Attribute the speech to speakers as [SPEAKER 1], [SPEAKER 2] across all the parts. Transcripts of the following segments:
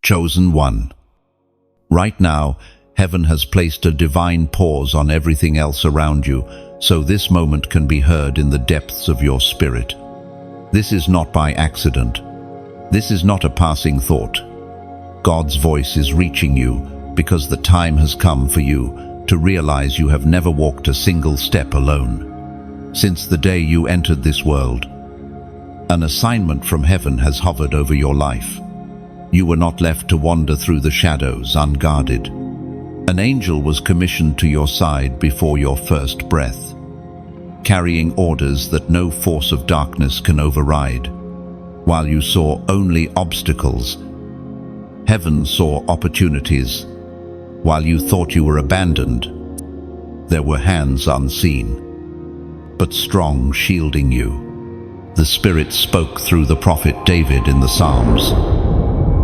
[SPEAKER 1] Chosen one. Right now, heaven has placed a divine pause on everything else around you, so this moment can be heard in the depths of your spirit. This is not by accident. This is not a passing thought. God's voice is reaching you because the time has come for you to realize you have never walked a single step alone. Since the day you entered this world, an assignment from heaven has hovered over your life. You were not left to wander through the shadows unguarded. An angel was commissioned to your side before your first breath, carrying orders that no force of darkness can override. While you saw only obstacles, heaven saw opportunities. While you thought you were abandoned, there were hands unseen, but strong, shielding you. The Spirit spoke through the prophet David in the Psalms.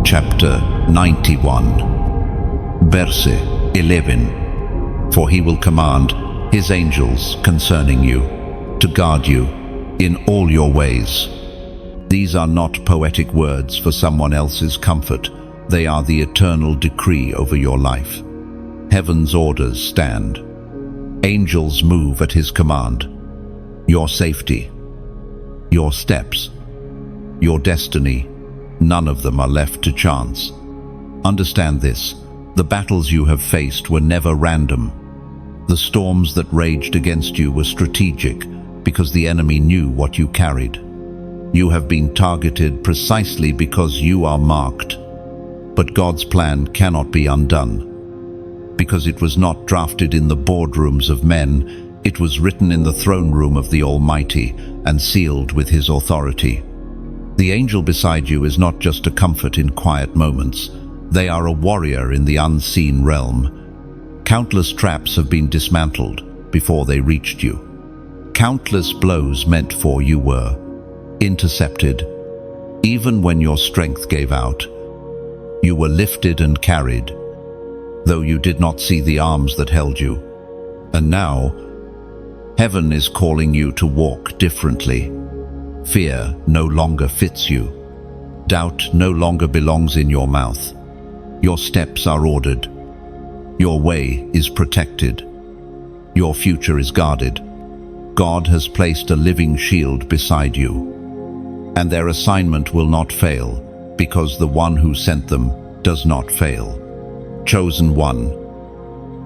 [SPEAKER 1] Chapter 91, verse 11. For he will command his angels concerning you, to guard you in all your ways. These are not poetic words for someone else's comfort. They are the eternal decree over your life. Heaven's orders stand. Angels move at his command. Your safety, your steps, your destiny, none of them are left to chance. Understand this: the battles you have faced were never random. The storms that raged against you were strategic because the enemy knew what you carried. You have been targeted precisely because you are marked. But God's plan cannot be undone. Because it was not drafted in the boardrooms of men, it was written in the throne room of the Almighty and sealed with his authority. The angel beside you is not just a comfort in quiet moments. They are a warrior in the unseen realm. Countless traps have been dismantled before they reached you. Countless blows meant for you were intercepted. Even when your strength gave out, you were lifted and carried, though you did not see the arms that held you. And now, heaven is calling you to walk differently. Fear no longer fits you. Doubt no longer belongs in your mouth. Your steps are ordered. Your way is protected. Your future is guarded. God has placed a living shield beside you. And their assignment will not fail, because the one who sent them does not fail. Chosen one.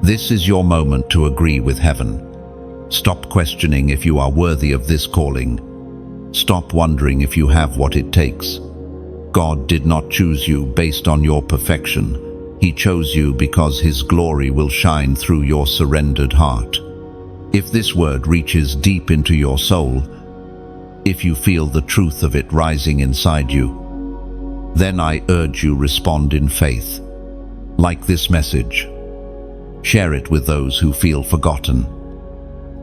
[SPEAKER 1] This is your moment to agree with heaven. Stop questioning if you are worthy of this calling. Stop wondering if you have what it takes. God did not choose you based on your perfection. He chose you because his glory will shine through your surrendered heart. If this word reaches deep into your soul, if you feel the truth of it rising inside you, then I urge you respond in faith. Like this message, share it with those who feel forgotten,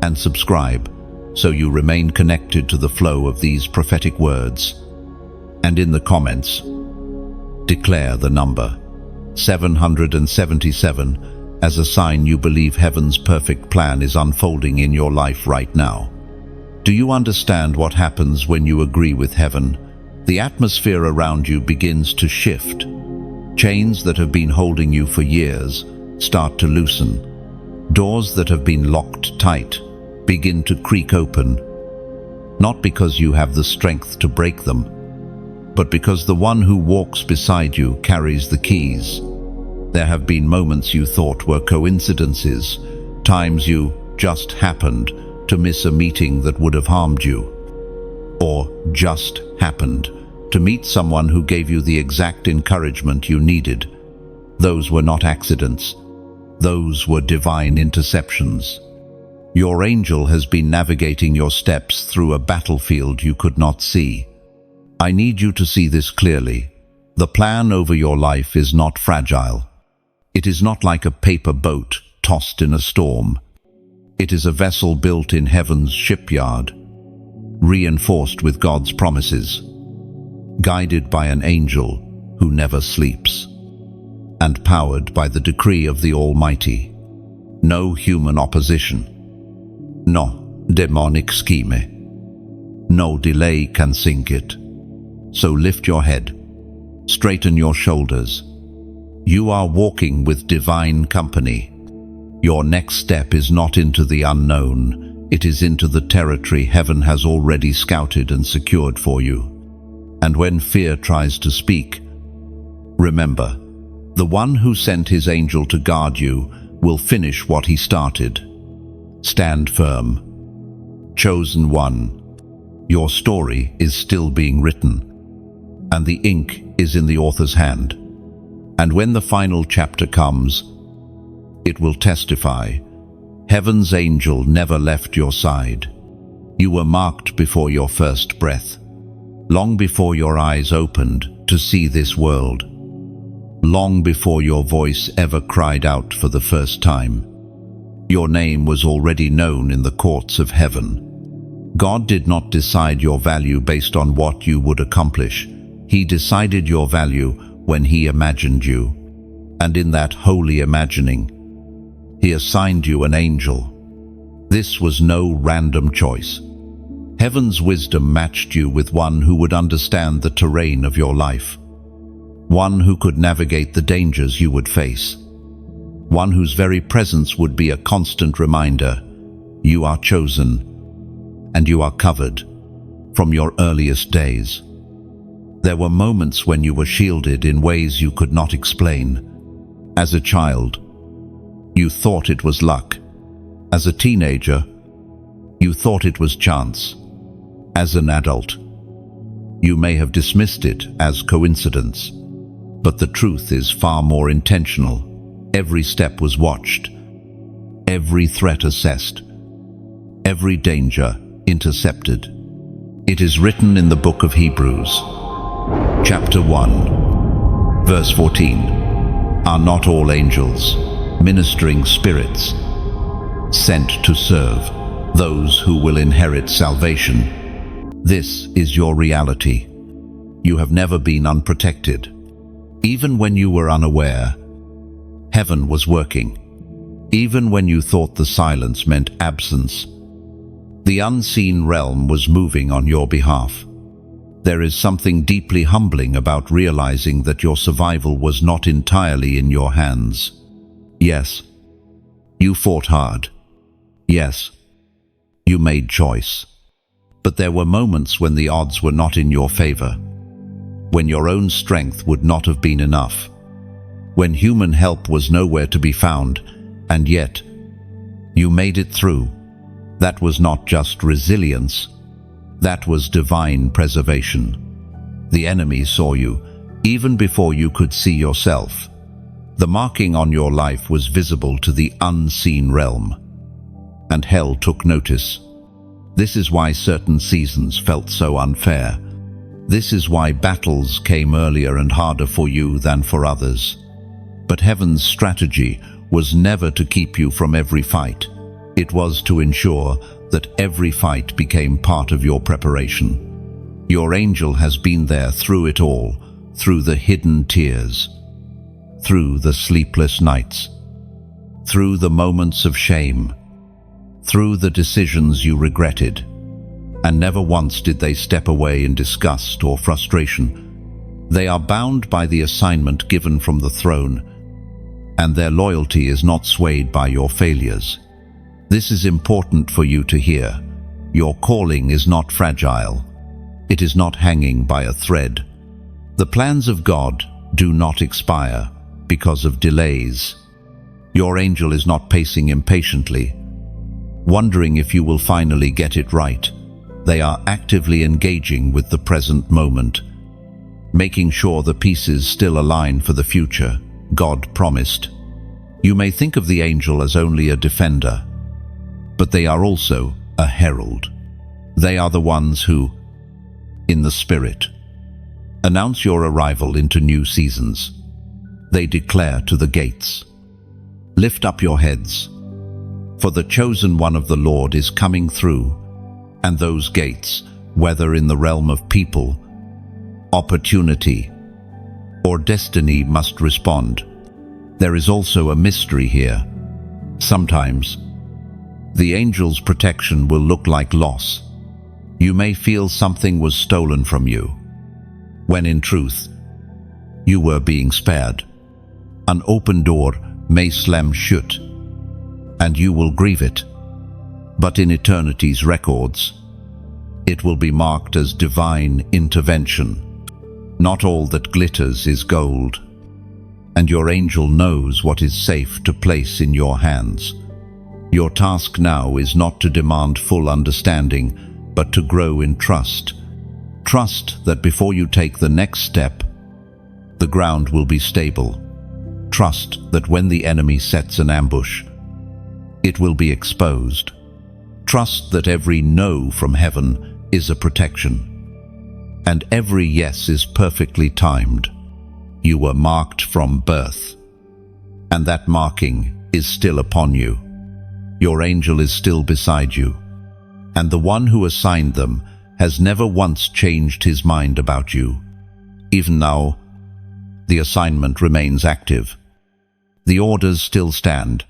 [SPEAKER 1] and subscribe so you remain connected to the flow of these prophetic words. And in the comments, declare the number 777 as a sign you believe heaven's perfect plan is unfolding in your life right now. Do you understand what happens when you agree with heaven? The atmosphere around you begins to shift. Chains that have been holding you for years start to loosen. Doors that have been locked tight begin to creak open, not because you have the strength to break them, but because the one who walks beside you carries the keys. There have been moments you thought were coincidences, times you just happened to miss a meeting that would have harmed you, or just happened to meet someone who gave you the exact encouragement you needed. Those were not accidents. Those were divine interceptions. Your angel has been navigating your steps through a battlefield you could not see. I need you to see this clearly. The plan over your life is not fragile. It is not like a paper boat tossed in a storm. It is a vessel built in heaven's shipyard, reinforced with God's promises, guided by an angel who never sleeps, and powered by the decree of the Almighty. No human opposition, no demonic scheme, no delay can sink it. So lift your head, straighten your shoulders, You are walking with divine company. Your next step is not into the unknown, it is into the territory heaven has already scouted and secured for you. And when fear tries to speak, remember, the one who sent his angel to guard you will finish what he started. Stand firm. Chosen one, your story is still being written, and the ink is in the author's hand. And when the final chapter comes, it will testify, heaven's angel never left your side. You were marked before your first breath, long before your eyes opened to see this world, long before your voice ever cried out for the first time. Your name was already known in the courts of heaven. God did not decide your value based on what you would accomplish. He decided your value when He imagined you, and in that holy imagining, He assigned you an angel. This was no random choice. Heaven's wisdom matched you with one who would understand the terrain of your life, one who could navigate the dangers you would face, one whose very presence would be a constant reminder, you are chosen, and you are covered from your earliest days. There were moments when you were shielded in ways you could not explain. As a child, you thought it was luck. As a teenager, you thought it was chance. As an adult, you may have dismissed it as coincidence. But the truth is far more intentional. Every step was watched, every threat assessed, every danger intercepted. It is written in the book of Hebrews, chapter 1, verse 14. Are not all angels ministering spirits sent to serve those who will inherit salvation? This is your reality. You have never been unprotected. Even when you were unaware, heaven was working. Even when you thought the silence meant absence, the unseen realm was moving on your behalf. There is something deeply humbling about realizing that your survival was not entirely in your hands. Yes, you fought hard. Yes, you made choice. But there were moments when the odds were not in your favor, when your own strength would not have been enough, when human help was nowhere to be found, and yet you made it through. That was not just resilience, that was divine preservation. The enemy saw you, even before you could see yourself. The marking on your life was visible to the unseen realm, and hell took notice. This is why certain seasons felt so unfair. This is why battles came earlier and harder for you than for others. But heaven's strategy was never to keep you from every fight. It was to ensure that every fight became part of your preparation. Your angel has been there through it all, through the hidden tears, through the sleepless nights, through the moments of shame, through the decisions you regretted, and never once did they step away in disgust or frustration. They are bound by the assignment given from the throne, and their loyalty is not swayed by your failures. This is important for you to hear. Your calling is not fragile. It is not hanging by a thread. The plans of God do not expire because of delays. Your angel is not pacing impatiently, wondering if you will finally get it right. They are actively engaging with the present moment, making sure the pieces still align for the future God promised. You may think of the angel as only a defender, but they are also a herald. They are the ones who, in the Spirit, announce your arrival into new seasons. They declare to the gates, "Lift up your heads, for the chosen one of the Lord is coming through." And those gates, whether in the realm of people, opportunity, or destiny, must respond. There is also a mystery here. Sometimes, the angel's protection will look like loss. You may feel something was stolen from you, when in truth, you were being spared. An open door may slam shut, and you will grieve it, but in eternity's records, it will be marked as divine intervention. Not all that glitters is gold, and your angel knows what is safe to place in your hands. Your task now is not to demand full understanding, but to grow in trust. Trust that before you take the next step, the ground will be stable. Trust that when the enemy sets an ambush, it will be exposed. Trust that every no from heaven is a protection, and every yes is perfectly timed. You were marked from birth, and that marking is still upon you. Your angel is still beside you, and the one who assigned them has never once changed his mind about you. Even now, the assignment remains active. The orders still stand.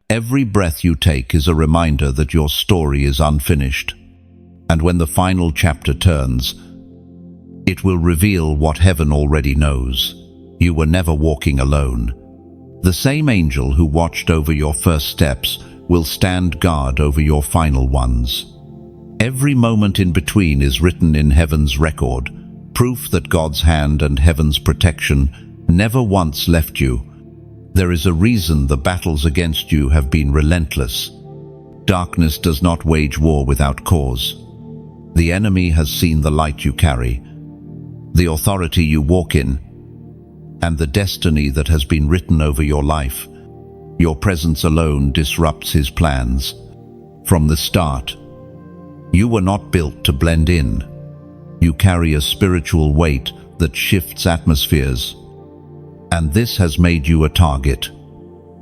[SPEAKER 1] Every breath you take is a reminder that your story is unfinished, and when the final chapter turns, it will reveal what heaven already knows. You were never walking alone. The same angel who watched over your first steps will stand guard over your final ones. Every moment in between is written in heaven's record, proof that God's hand and heaven's protection never once left you. There is a reason the battles against you have been relentless. Darkness does not wage war without cause. The enemy has seen the light you carry, the authority you walk in, and the destiny that has been written over your life. Your presence alone disrupts his plans. From the start, you were not built to blend in. You carry a spiritual weight that shifts atmospheres, and this has made you a target.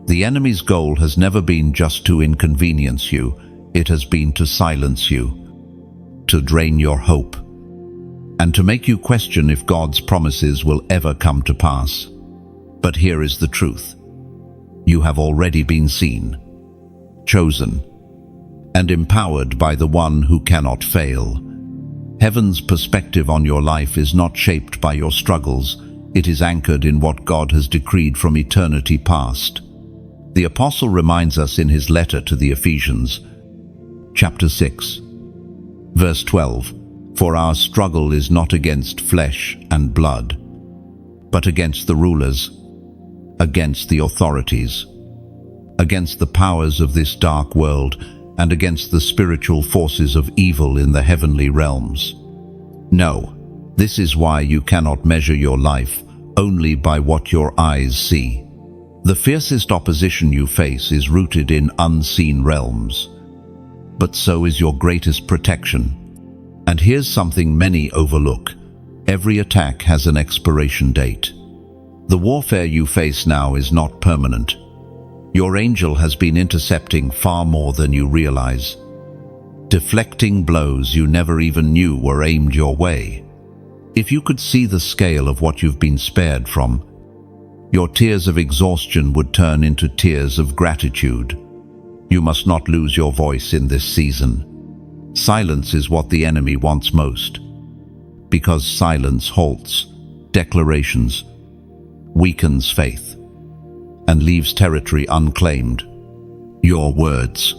[SPEAKER 1] The enemy's goal has never been just to inconvenience you. It has been to silence you, to drain your hope, and to make you question if God's promises will ever come to pass. But here is the truth. You have already been seen, chosen, and empowered by the one who cannot fail. Heaven's perspective on your life is not shaped by your struggles. It is anchored in what God has decreed from eternity past. The apostle reminds us in his letter to the Ephesians, chapter 6, verse 12, "For our struggle is not against flesh and blood, but against the rulers, against the authorities, against the powers of this dark world, and against the spiritual forces of evil in the heavenly realms." No, this is why you cannot measure your life only by what your eyes see. The fiercest opposition you face is rooted in unseen realms, but so is your greatest protection. And here's something many overlook. Every attack has an expiration date. The warfare you face now is not permanent. Your angel has been intercepting far more than you realize, deflecting blows you never even knew were aimed your way. If you could see the scale of what you've been spared from, your tears of exhaustion would turn into tears of gratitude. You must not lose your voice in this season. Silence is what the enemy wants most, because silence halts declarations, weakens faith, and leaves territory unclaimed. Your words,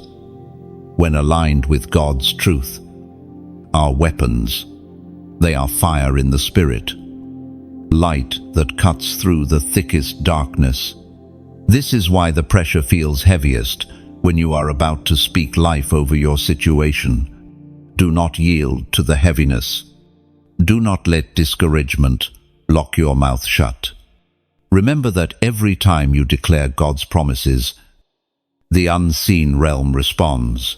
[SPEAKER 1] when aligned with God's truth, are weapons. They are fire in the spirit, light that cuts through the thickest darkness. This is why the pressure feels heaviest when you are about to speak life over your situation. Do not yield to the heaviness. Do not let discouragement lock your mouth shut. Remember that every time you declare God's promises, the unseen realm responds.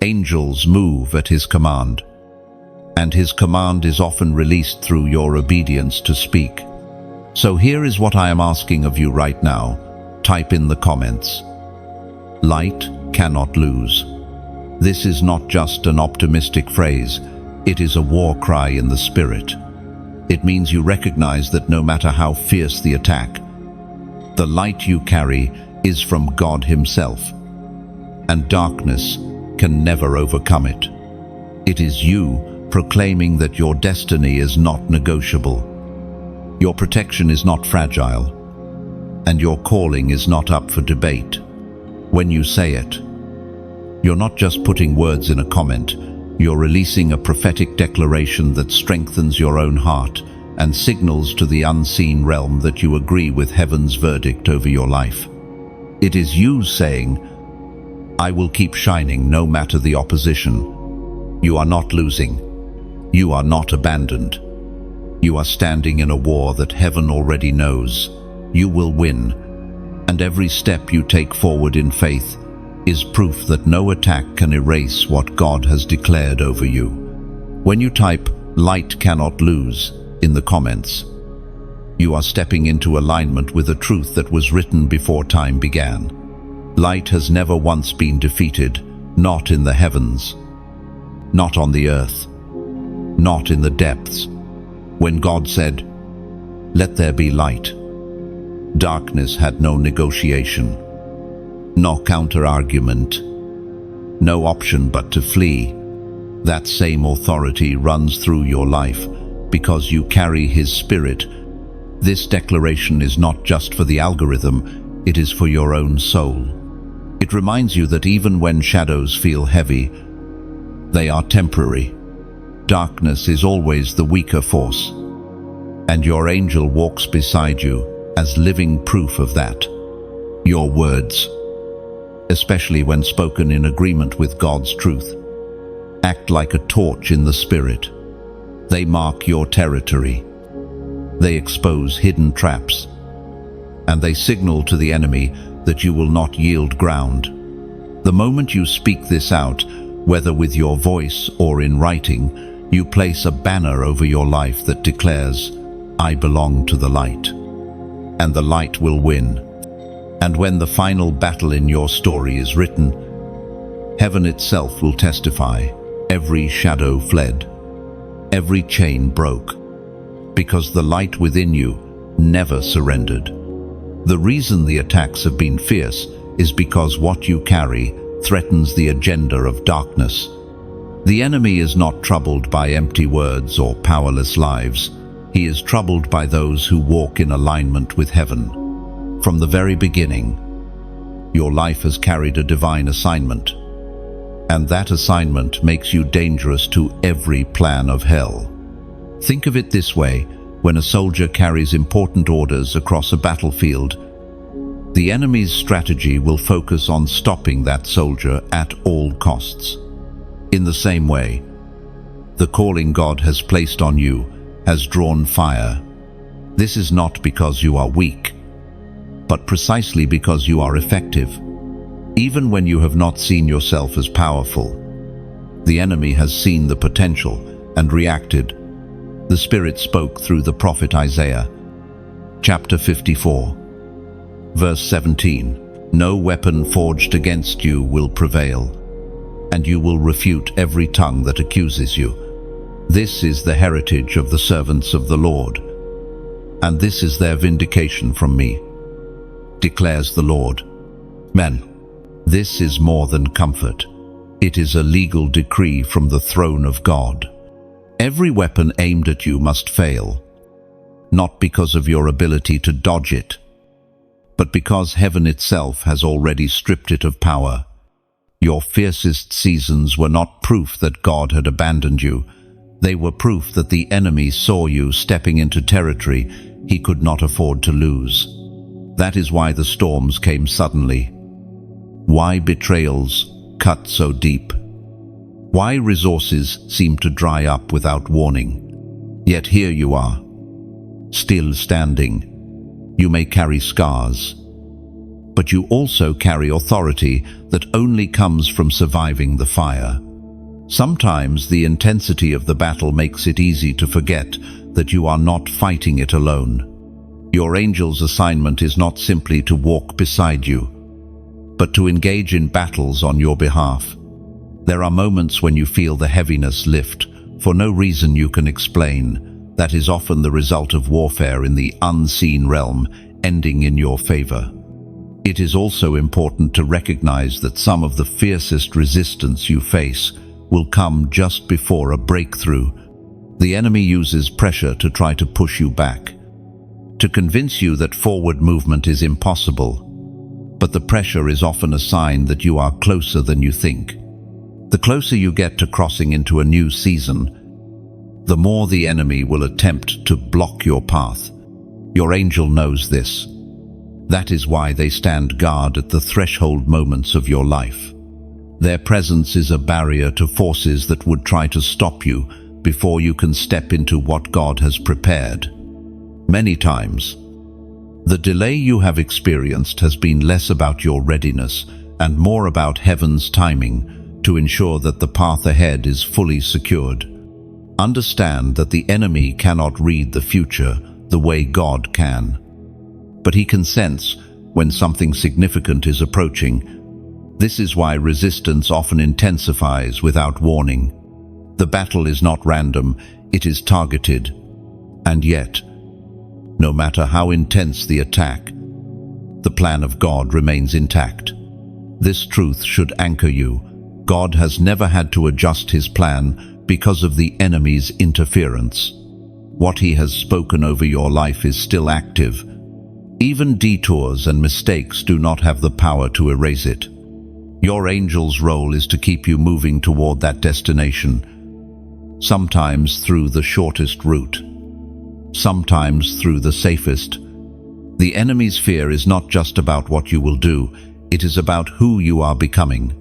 [SPEAKER 1] Angels move at his command, and his command is often released through your obedience to speak. So here is what I am asking of you right now. Type in the comments. Light cannot lose. This is not just an optimistic phrase. It is a war cry in the spirit. It means you recognize that no matter how fierce the attack, the light you carry is from God himself, and darkness can never overcome it. It is you proclaiming that your destiny is not negotiable. Your protection is not fragile, and your calling is not up for debate. When you say it, you're not just putting words in a comment, you're releasing a prophetic declaration that strengthens your own heart and signals to the unseen realm that you agree with heaven's verdict over your life. It is you saying, "I will keep shining no matter the opposition." You are not losing. You are not abandoned. You are standing in a war that heaven already knows. You will win, and every step you take forward in faith is proof that no attack can erase what God has declared over you. When you type, "Light cannot lose," in the comments, you are stepping into alignment with a truth that was written before time began. Light has never once been defeated, not in the heavens, not on the earth, not in the depths. When God said, "Let there be light," darkness had no negotiation, no counter-argument, no option but to flee. That same authority runs through your life because you carry His Spirit. This declaration is not just for the algorithm, it is for your own soul. It reminds you that even when shadows feel heavy, they are temporary. Darkness is always the weaker force, and your angel walks beside you as living proof of that. Your words, especially when spoken in agreement with God's truth, act like a torch in the Spirit. They mark your territory. They expose hidden traps, and they signal to the enemy that you will not yield ground. The moment you speak this out, whether with your voice or in writing, you place a banner over your life that declares, "I belong to the light," and the light will win. And when the final battle in your story is written, heaven itself will testify. Every shadow fled, every chain broke, because the light within you never surrendered. The reason the attacks have been fierce is because what you carry threatens the agenda of darkness. The enemy is not troubled by empty words or powerless lives. He is troubled by those who walk in alignment with heaven. From the very beginning, your life has carried a divine assignment, and that assignment makes you dangerous to every plan of hell. Think of it this way: when a soldier carries important orders across a battlefield, the enemy's strategy will focus on stopping that soldier at all costs. In the same way, the calling God has placed on you has drawn fire. This is not because you are weak, but precisely because you are effective. Even when you have not seen yourself as powerful, the enemy has seen the potential and reacted. The Spirit spoke through the prophet Isaiah, chapter 54, verse 17, "No weapon forged against you will prevail, and you will refute every tongue that accuses you. This is the heritage of the servants of the Lord, and this is their vindication from me, declares the Lord." Men, this is more than comfort. It is a legal decree from the throne of God. Every weapon aimed at you must fail, not because of your ability to dodge it, but because heaven itself has already stripped it of power. Your fiercest seasons were not proof that God had abandoned you. They were proof that the enemy saw you stepping into territory he could not afford to lose. That is why the storms came suddenly. Why betrayals cut so deep. Why resources seem to dry up without warning. Yet here you are, still standing. You may carry scars, but you also carry authority that only comes from surviving the fire. Sometimes the intensity of the battle makes it easy to forget that you are not fighting it alone. Your angel's assignment is not simply to walk beside you, but to engage in battles on your behalf. There are moments when you feel the heaviness lift, for no reason you can explain. That is often the result of warfare in the unseen realm, ending in your favor. It is also important to recognize that some of the fiercest resistance you face will come just before a breakthrough. The enemy uses pressure to try to push you back. to convince you that forward movement is impossible. But the pressure is often a sign that you are closer than you think. The closer you get to crossing into a new season, the more the enemy will attempt to block your path. Your angel knows this. That is why they stand guard at the threshold moments of your life. Their presence is a barrier to forces that would try to stop you before you can step into what God has prepared. Many times, the delay you have experienced has been less about your readiness and more about heaven's timing to ensure that the path ahead is fully secured. Understand that the enemy cannot read the future the way God can. But he can sense when something significant is approaching. This is why resistance often intensifies without warning. The battle is not random, it is targeted. And yet, no matter how intense the attack, the plan of God remains intact. This truth should anchor you. God has never had to adjust his plan because of the enemy's interference. What he has spoken over your life is still active. Even detours and mistakes do not have the power to erase it. Your angel's role is to keep you moving toward that destination, sometimes through the shortest route, sometimes through the safest. The enemy's fear is not just about what you will do, it is about who you are becoming.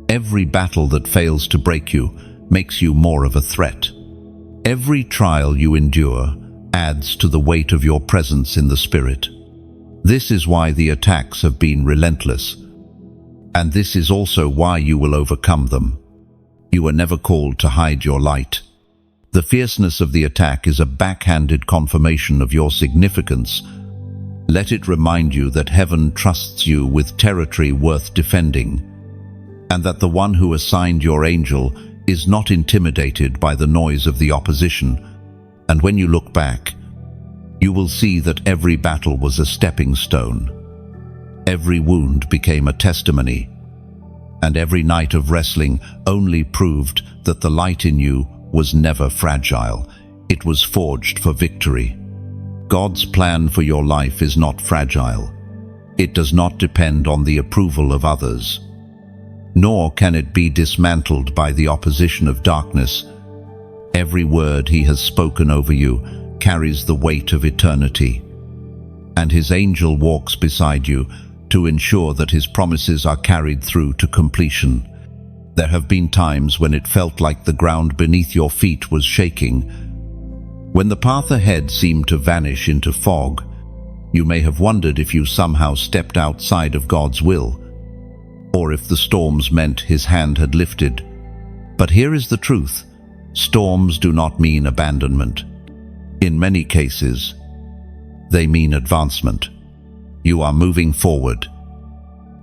[SPEAKER 1] Every battle that fails to break you makes you more of a threat. Every trial you endure adds to the weight of your presence in the Spirit. This is why the attacks have been relentless. And this is also why you will overcome them. You were never called to hide your light. The fierceness of the attack is a backhanded confirmation of your significance. Let it remind you that heaven trusts you with territory worth defending, and that the one who assigned your angel is not intimidated by the noise of the opposition. And when you look back, you will see that every battle was a stepping stone. Every wound became a testimony, and every night of wrestling only proved that the light in you was never fragile. It was forged for victory. God's plan for your life is not fragile. It does not depend on the approval of others, nor can it be dismantled by the opposition of darkness. Every word he has spoken over you carries the weight of eternity, and his angel walks beside you to ensure that his promises are carried through to completion. There have been times when it felt like the ground beneath your feet was shaking. When the path ahead seemed to vanish into fog, you may have wondered if you somehow stepped outside of God's will, or if the storms meant his hand had lifted. But here is the truth. Storms do not mean abandonment. In many cases, they mean advancement. You are moving forward,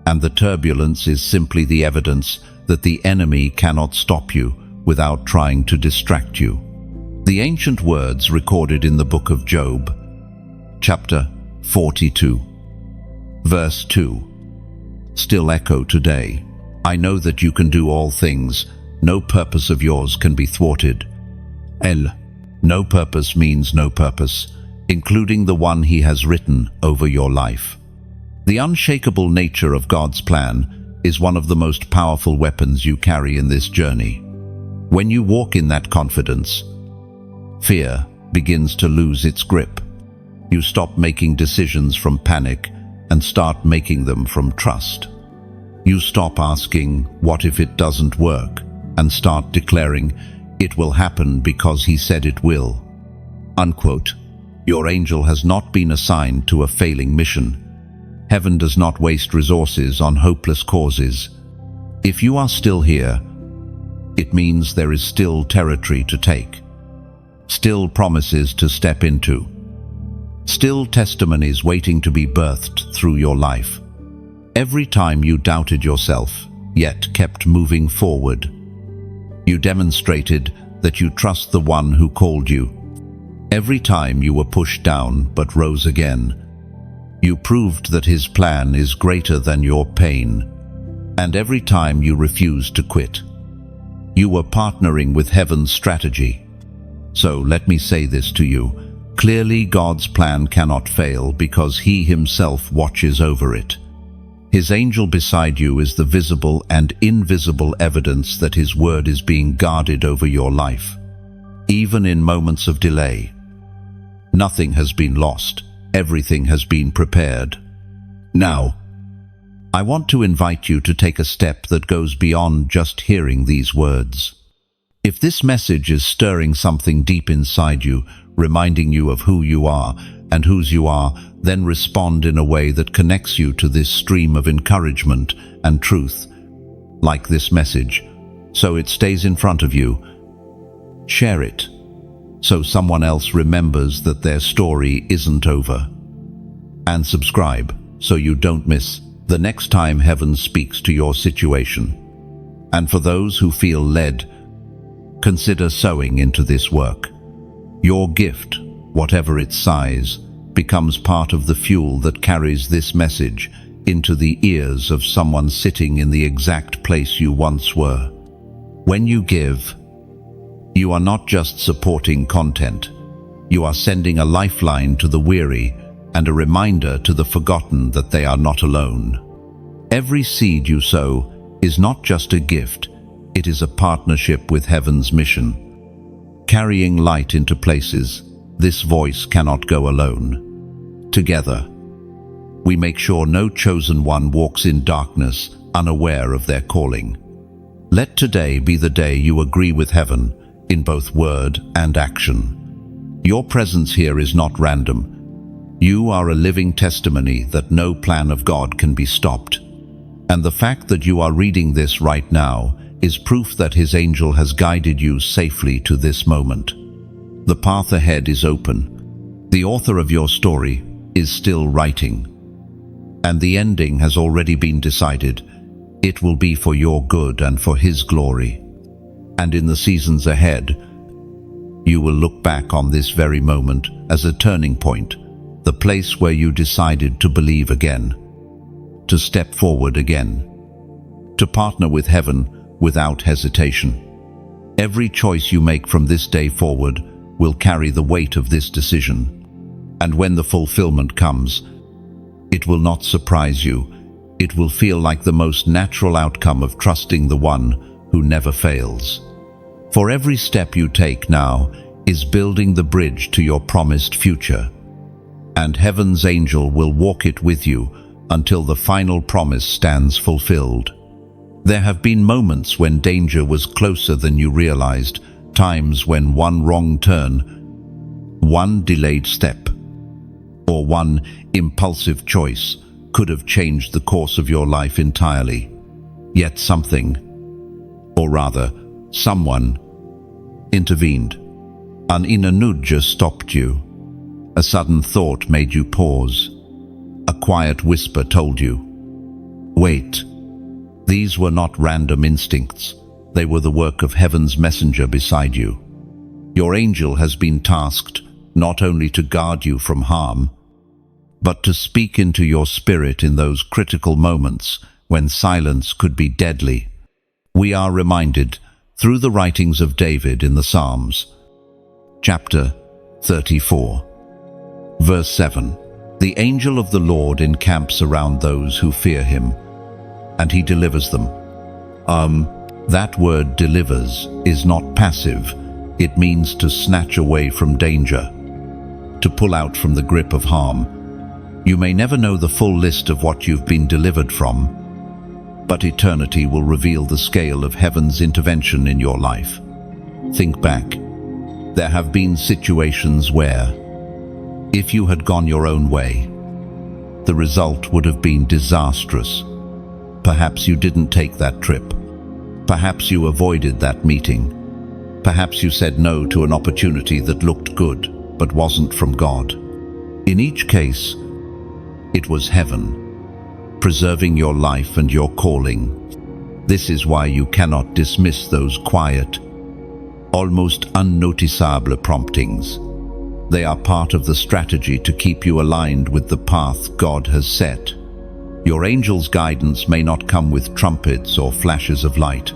[SPEAKER 1] and the turbulence is simply the evidence that the enemy cannot stop you without trying to distract you. The ancient words recorded in the book of Job, chapter 42, verse 2, still echo today. I know that you can do all things. No purpose of yours can be thwarted. No purpose means no purpose, including the one he has written over your life. The unshakable nature of God's plan is one of the most powerful weapons you carry in this journey. When you walk in that confidence, fear begins to lose its grip. You stop making decisions from panic and start making them from trust. You stop asking, "What if it doesn't work?" and start declaring, "It will happen because he said it will." Unquote. Your angel has not been assigned to a failing mission. Heaven does not waste resources on hopeless causes. If you are still here, it means there is still territory to take, still promises to step into, still testimonies waiting to be birthed through your life. Every time you doubted yourself, yet kept moving forward, you demonstrated that you trust the one who called you. Every time you were pushed down but rose again, you proved that his plan is greater than your pain. And every time you refused to quit, you were partnering with heaven's strategy. So let me say this to you. Clearly, God's plan cannot fail because He Himself watches over it. His angel beside you is the visible and invisible evidence that His word is being guarded over your life. Even in moments of delay, nothing has been lost. Everything has been prepared. Now, I want to invite you to take a step that goes beyond just hearing these words. If this message is stirring something deep inside you, reminding you of who you are and whose you are, then respond in a way that connects you to this stream of encouragement and truth, like this message, so it stays in front of you. Share it, so someone else remembers that their story isn't over. And subscribe, so you don't miss the next time heaven speaks to your situation. And for those who feel led, consider sowing into this work. Your gift, whatever its size, becomes part of the fuel that carries this message into the ears of someone sitting in the exact place you once were. When you give, you are not just supporting content. You are sending a lifeline to the weary and a reminder to the forgotten that they are not alone. Every seed you sow is not just a gift, it is a partnership with heaven's mission. Carrying light into places, this voice cannot go alone. Together, we make sure no chosen one walks in darkness, unaware of their calling. Let today be the day you agree with heaven in both word and action. Your presence here is not random. You are a living testimony that no plan of God can be stopped. And the fact that you are reading this right now is proof that His angel has guided you safely to this moment. The path ahead is open. The author of your story is still writing. And the ending has already been decided. It will be for your good and for His glory. And in the seasons ahead, you will look back on this very moment as a turning point, the place where you decided to believe again, to step forward again, to partner with heaven without hesitation. Every choice you make from this day forward will carry the weight of this decision. And when the fulfillment comes, it will not surprise you. It will feel like the most natural outcome of trusting the one who never fails. For every step you take now is building the bridge to your promised future. And heaven's angel will walk it with you until the final promise stands fulfilled. There have been moments when danger was closer than you realized, times when one wrong turn, one delayed step, or one impulsive choice could have changed the course of your life entirely. Yet something, or rather, someone, intervened. An inner nudge stopped you. A sudden thought made you pause. A quiet whisper told you, wait. These were not random instincts. They were the work of heaven's messenger beside you. Your angel has been tasked not only to guard you from harm, but to speak into your spirit in those critical moments when silence could be deadly. We are reminded through the writings of David in the Psalms. Chapter 34, verse 7. The angel of the Lord encamps around those who fear Him, and He delivers them. That word delivers is not passive. It means to snatch away from danger, to pull out from the grip of harm. You may never know the full list of what you've been delivered from, but eternity will reveal the scale of heaven's intervention in your life. Think back. There have been situations where, if you had gone your own way, the result would have been disastrous. Perhaps you didn't take that trip. Perhaps you avoided that meeting. Perhaps you said no to an opportunity that looked good but wasn't from God. In each case, it was heaven, preserving your life and your calling. This is why you cannot dismiss those quiet, almost unnoticeable promptings. They are part of the strategy to keep you aligned with the path God has set. Your angel's guidance may not come with trumpets or flashes of light.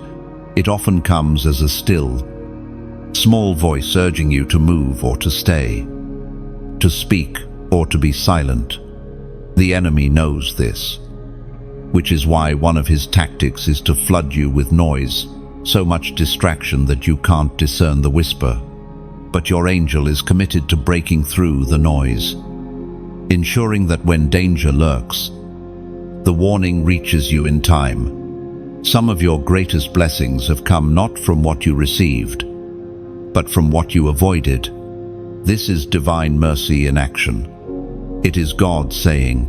[SPEAKER 1] It often comes as a still, small voice urging you to move or to stay. to speak or to be silent. The enemy knows this, which is why one of his tactics is to flood you with noise, so much distraction that you can't discern the whisper. But your angel is committed to breaking through the noise, ensuring that when danger lurks, the warning reaches you in time. Some of your greatest blessings have come not from what you received, but from what you avoided. This is divine mercy in action. It is God saying,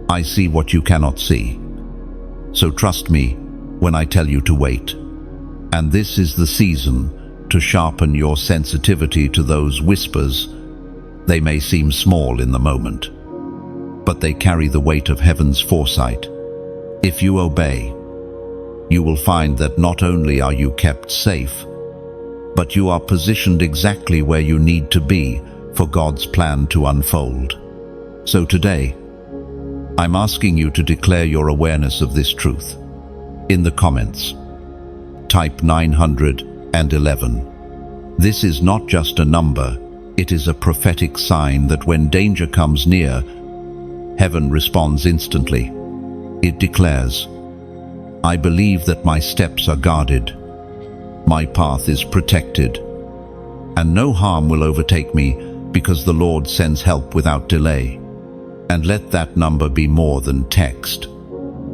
[SPEAKER 1] "I see what you cannot see. So trust me when I tell you to wait." And this is the season to sharpen your sensitivity to those whispers. They may seem small in the moment, but they carry the weight of heaven's foresight. If you obey, you will find that not only are you kept safe, but you are positioned exactly where you need to be for God's plan to unfold. So today, I'm asking you to declare your awareness of this truth. In the comments, type 911. This is not just a number, it is a prophetic sign that when danger comes near, heaven responds instantly. It declares, "I believe that my steps are guarded, my path is protected, and no harm will overtake me because the Lord sends help without delay." And let that number be more than text.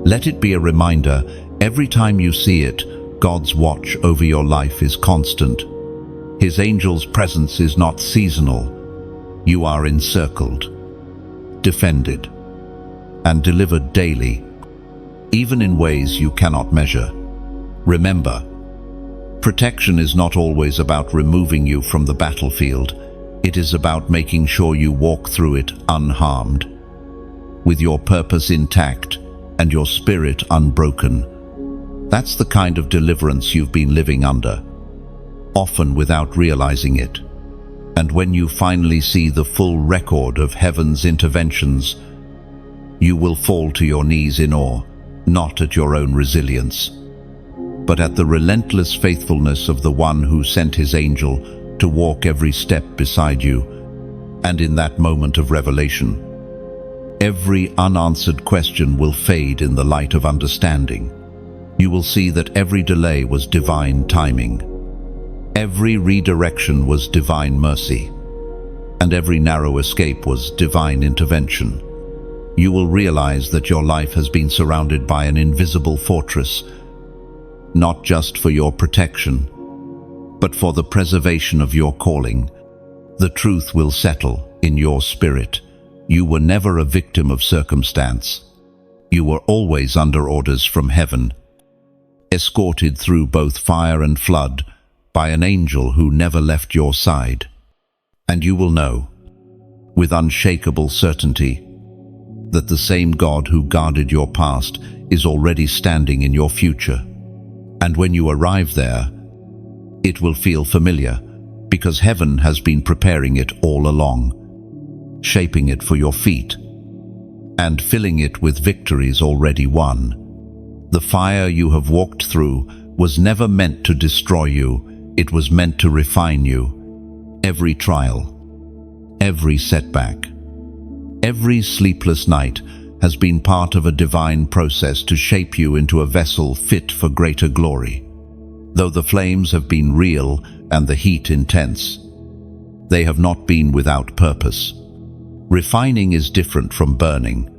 [SPEAKER 1] Let it be a reminder every time you see it. God's watch over your life is constant. His angel's presence is not seasonal. You are encircled, defended, and delivered daily, even in ways you cannot measure. Remember, protection is not always about removing you from the battlefield. It is about making sure you walk through it unharmed, with your purpose intact and your spirit unbroken. That's the kind of deliverance you've been living under, often without realizing it. And when you finally see the full record of heaven's interventions, you will fall to your knees in awe, not at your own resilience, but at the relentless faithfulness of the one who sent his angel to walk every step beside you. And in that moment of revelation, every unanswered question will fade in the light of understanding. You will see that every delay was divine timing. Every redirection was divine mercy. And every narrow escape was divine intervention. You will realize that your life has been surrounded by an invisible fortress, not just for your protection, but for the preservation of your calling. The truth will settle in your spirit. You were never a victim of circumstance. You were always under orders from heaven, escorted through both fire and flood by an angel who never left your side. And you will know, with unshakable certainty, that the same God who guarded your past is already standing in your future. And when you arrive there, it will feel familiar, because heaven has been preparing it all along, shaping it for your feet, and filling it with victories already won. The fire you have walked through was never meant to destroy you, it was meant to refine you. Every trial, every setback, every sleepless night has been part of a divine process to shape you into a vessel fit for greater glory. Though the flames have been real and the heat intense, they have not been without purpose. Refining is different from burning.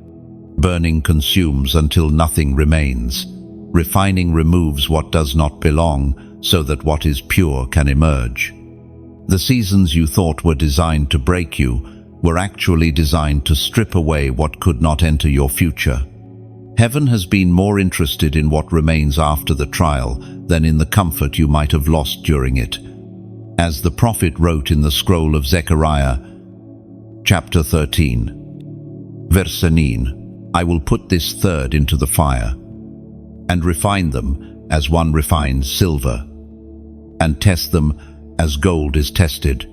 [SPEAKER 1] Burning consumes until nothing remains. Refining removes what does not belong so that what is pure can emerge. The seasons you thought were designed to break you were actually designed to strip away what could not enter your future. Heaven has been more interested in what remains after the trial than in the comfort you might have lost during it. As the prophet wrote in the scroll of Zechariah, chapter 13, verse 9, "I will put this third into the fire, and refine them as one refines silver, and test them as gold is tested.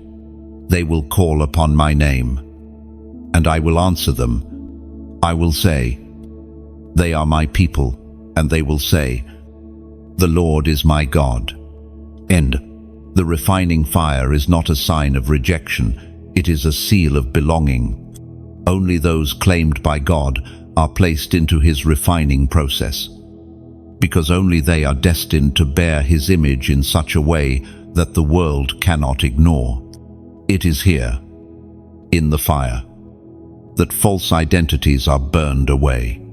[SPEAKER 1] They will call upon my name, and I will answer them. I will say, they are my people, and they will say, the Lord is my God." End. The refining fire is not a sign of rejection, It is a seal of belonging. Only those claimed by God are placed into his refining process, because only they are destined to bear his image in such a way that the world cannot ignore. It is here, in the fire, that false identities are burned away.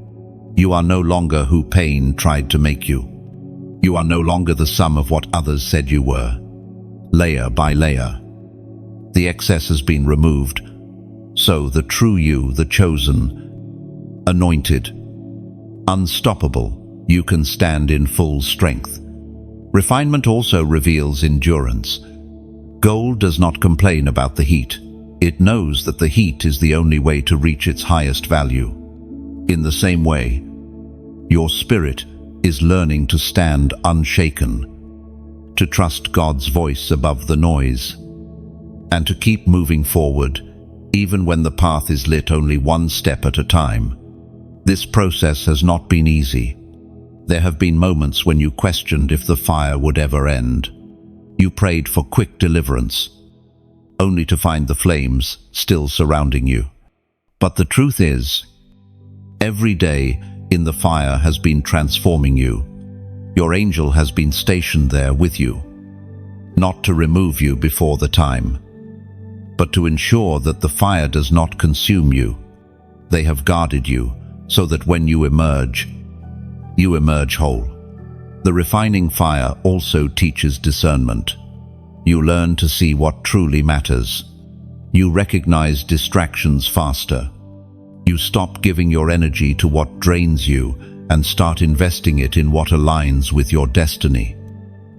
[SPEAKER 1] You are no longer who pain tried to make you. You are no longer the sum of what others said you were. Layer by layer, the excess has been removed, so the true you, the chosen, anointed, unstoppable, you can stand in full strength. Refinement also reveals endurance. Gold does not complain about the heat. It knows that the heat is the only way to reach its highest value. In the same way, your spirit is learning to stand unshaken, to trust God's voice above the noise, and to keep moving forward, even when the path is lit only one step at a time. This process has not been easy. There have been moments when you questioned if the fire would ever end. You prayed for quick deliverance, only to find the flames still surrounding you. But the truth is, every day in the fire has been transforming you. Your angel has been stationed there with you, not to remove you before the time, but to ensure that the fire does not consume you. They have guarded you so that when you emerge whole. The refining fire also teaches discernment. You learn to see what truly matters. You recognize distractions faster. You stop giving your energy to what drains you and start investing it in what aligns with your destiny.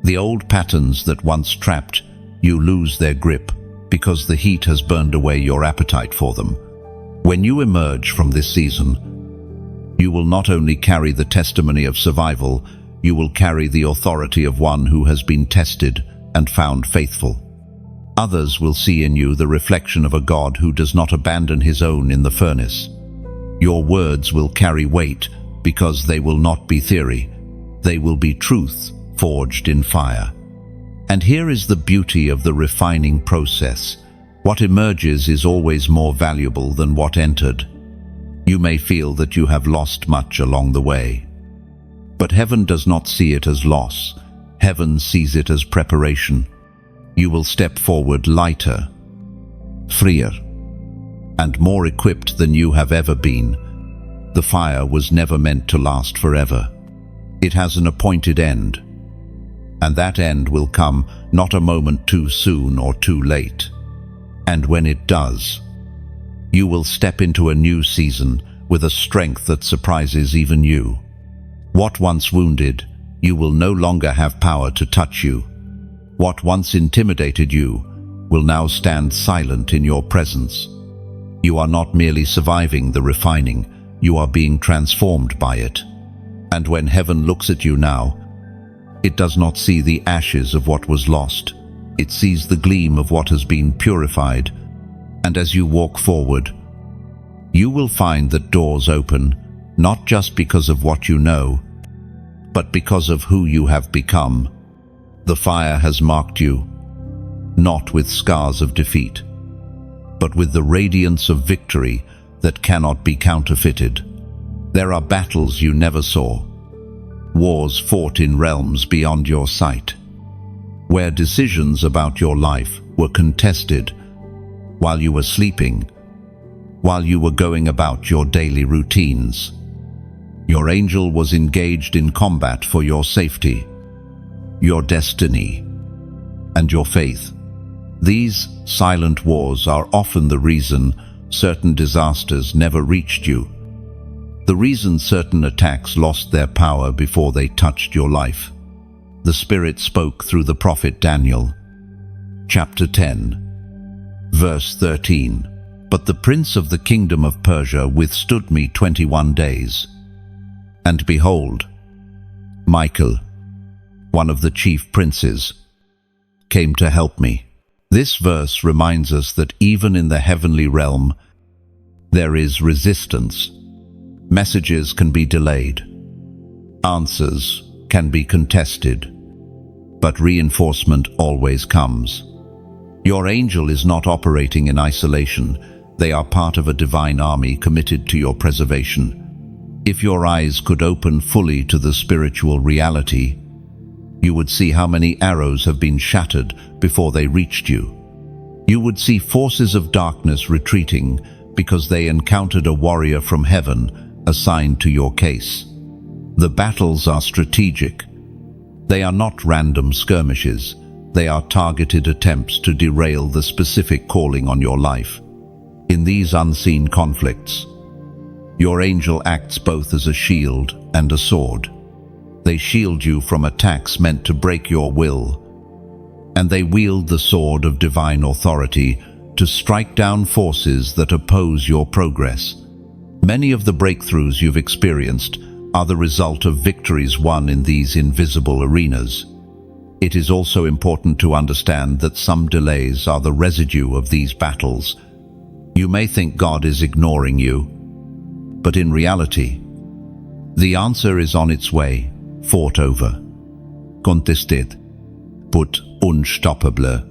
[SPEAKER 1] The old patterns that once trapped you lose their grip because the heat has burned away your appetite for them. When you emerge from this season, you will not only carry the testimony of survival, you will carry the authority of one who has been tested and found faithful. Others will see in you the reflection of a God who does not abandon his own in the furnace. Your words will carry weight because they will not be theory. They will be truth forged in fire. And here is the beauty of the refining process. What emerges is always more valuable than what entered. You may feel that you have lost much along the way, but heaven does not see it as loss. Heaven sees it as preparation. You will step forward lighter, freer, and more equipped than you have ever been. The fire was never meant to last forever. It has an appointed end, and that end will come not a moment too soon or too late. And when it does, you will step into a new season with a strength that surprises even you. What once wounded, you will no longer have power to touch you. What once intimidated you will now stand silent in your presence. You are not merely surviving the refining, you are being transformed by it. And when heaven looks at you now, it does not see the ashes of what was lost. It sees the gleam of what has been purified. And as you walk forward, you will find that doors open, not just because of what you know, but because of who you have become. The fire has marked you, not with scars of defeat, but with the radiance of victory that cannot be counterfeited. There are battles you never saw, wars fought in realms beyond your sight, where decisions about your life were contested while you were sleeping, while you were going about your daily routines. Your angel was engaged in combat for your safety, your destiny, and your faith. These silent wars are often the reason certain disasters never reached you, the reason certain attacks lost their power before they touched your life. The Spirit spoke through the prophet Daniel, chapter 10, verse 13. But the prince of the kingdom of Persia withstood me 21 days. And behold, Michael, one of the chief princes, came to help me. This verse reminds us that even in the heavenly realm, there is resistance. Messages can be delayed. Answers can be contested. But reinforcement always comes. Your angel is not operating in isolation. They are part of a divine army committed to your preservation. If your eyes could open fully to the spiritual reality, you would see how many arrows have been shattered before they reached you. You would see forces of darkness retreating because they encountered a warrior from heaven assigned to your case. The battles are strategic. They are not random skirmishes. They are targeted attempts to derail the specific calling on your life. In these unseen conflicts, your angel acts both as a shield and a sword. They shield you from attacks meant to break your will, and they wield the sword of divine authority to strike down forces that oppose your progress. Many of the breakthroughs you've experienced are the result of victories won in these invisible arenas. It is also important to understand that some delays are the residue of these battles. You may think God is ignoring you, but in reality, the answer is on its way, fought over. Contested, but unstoppable.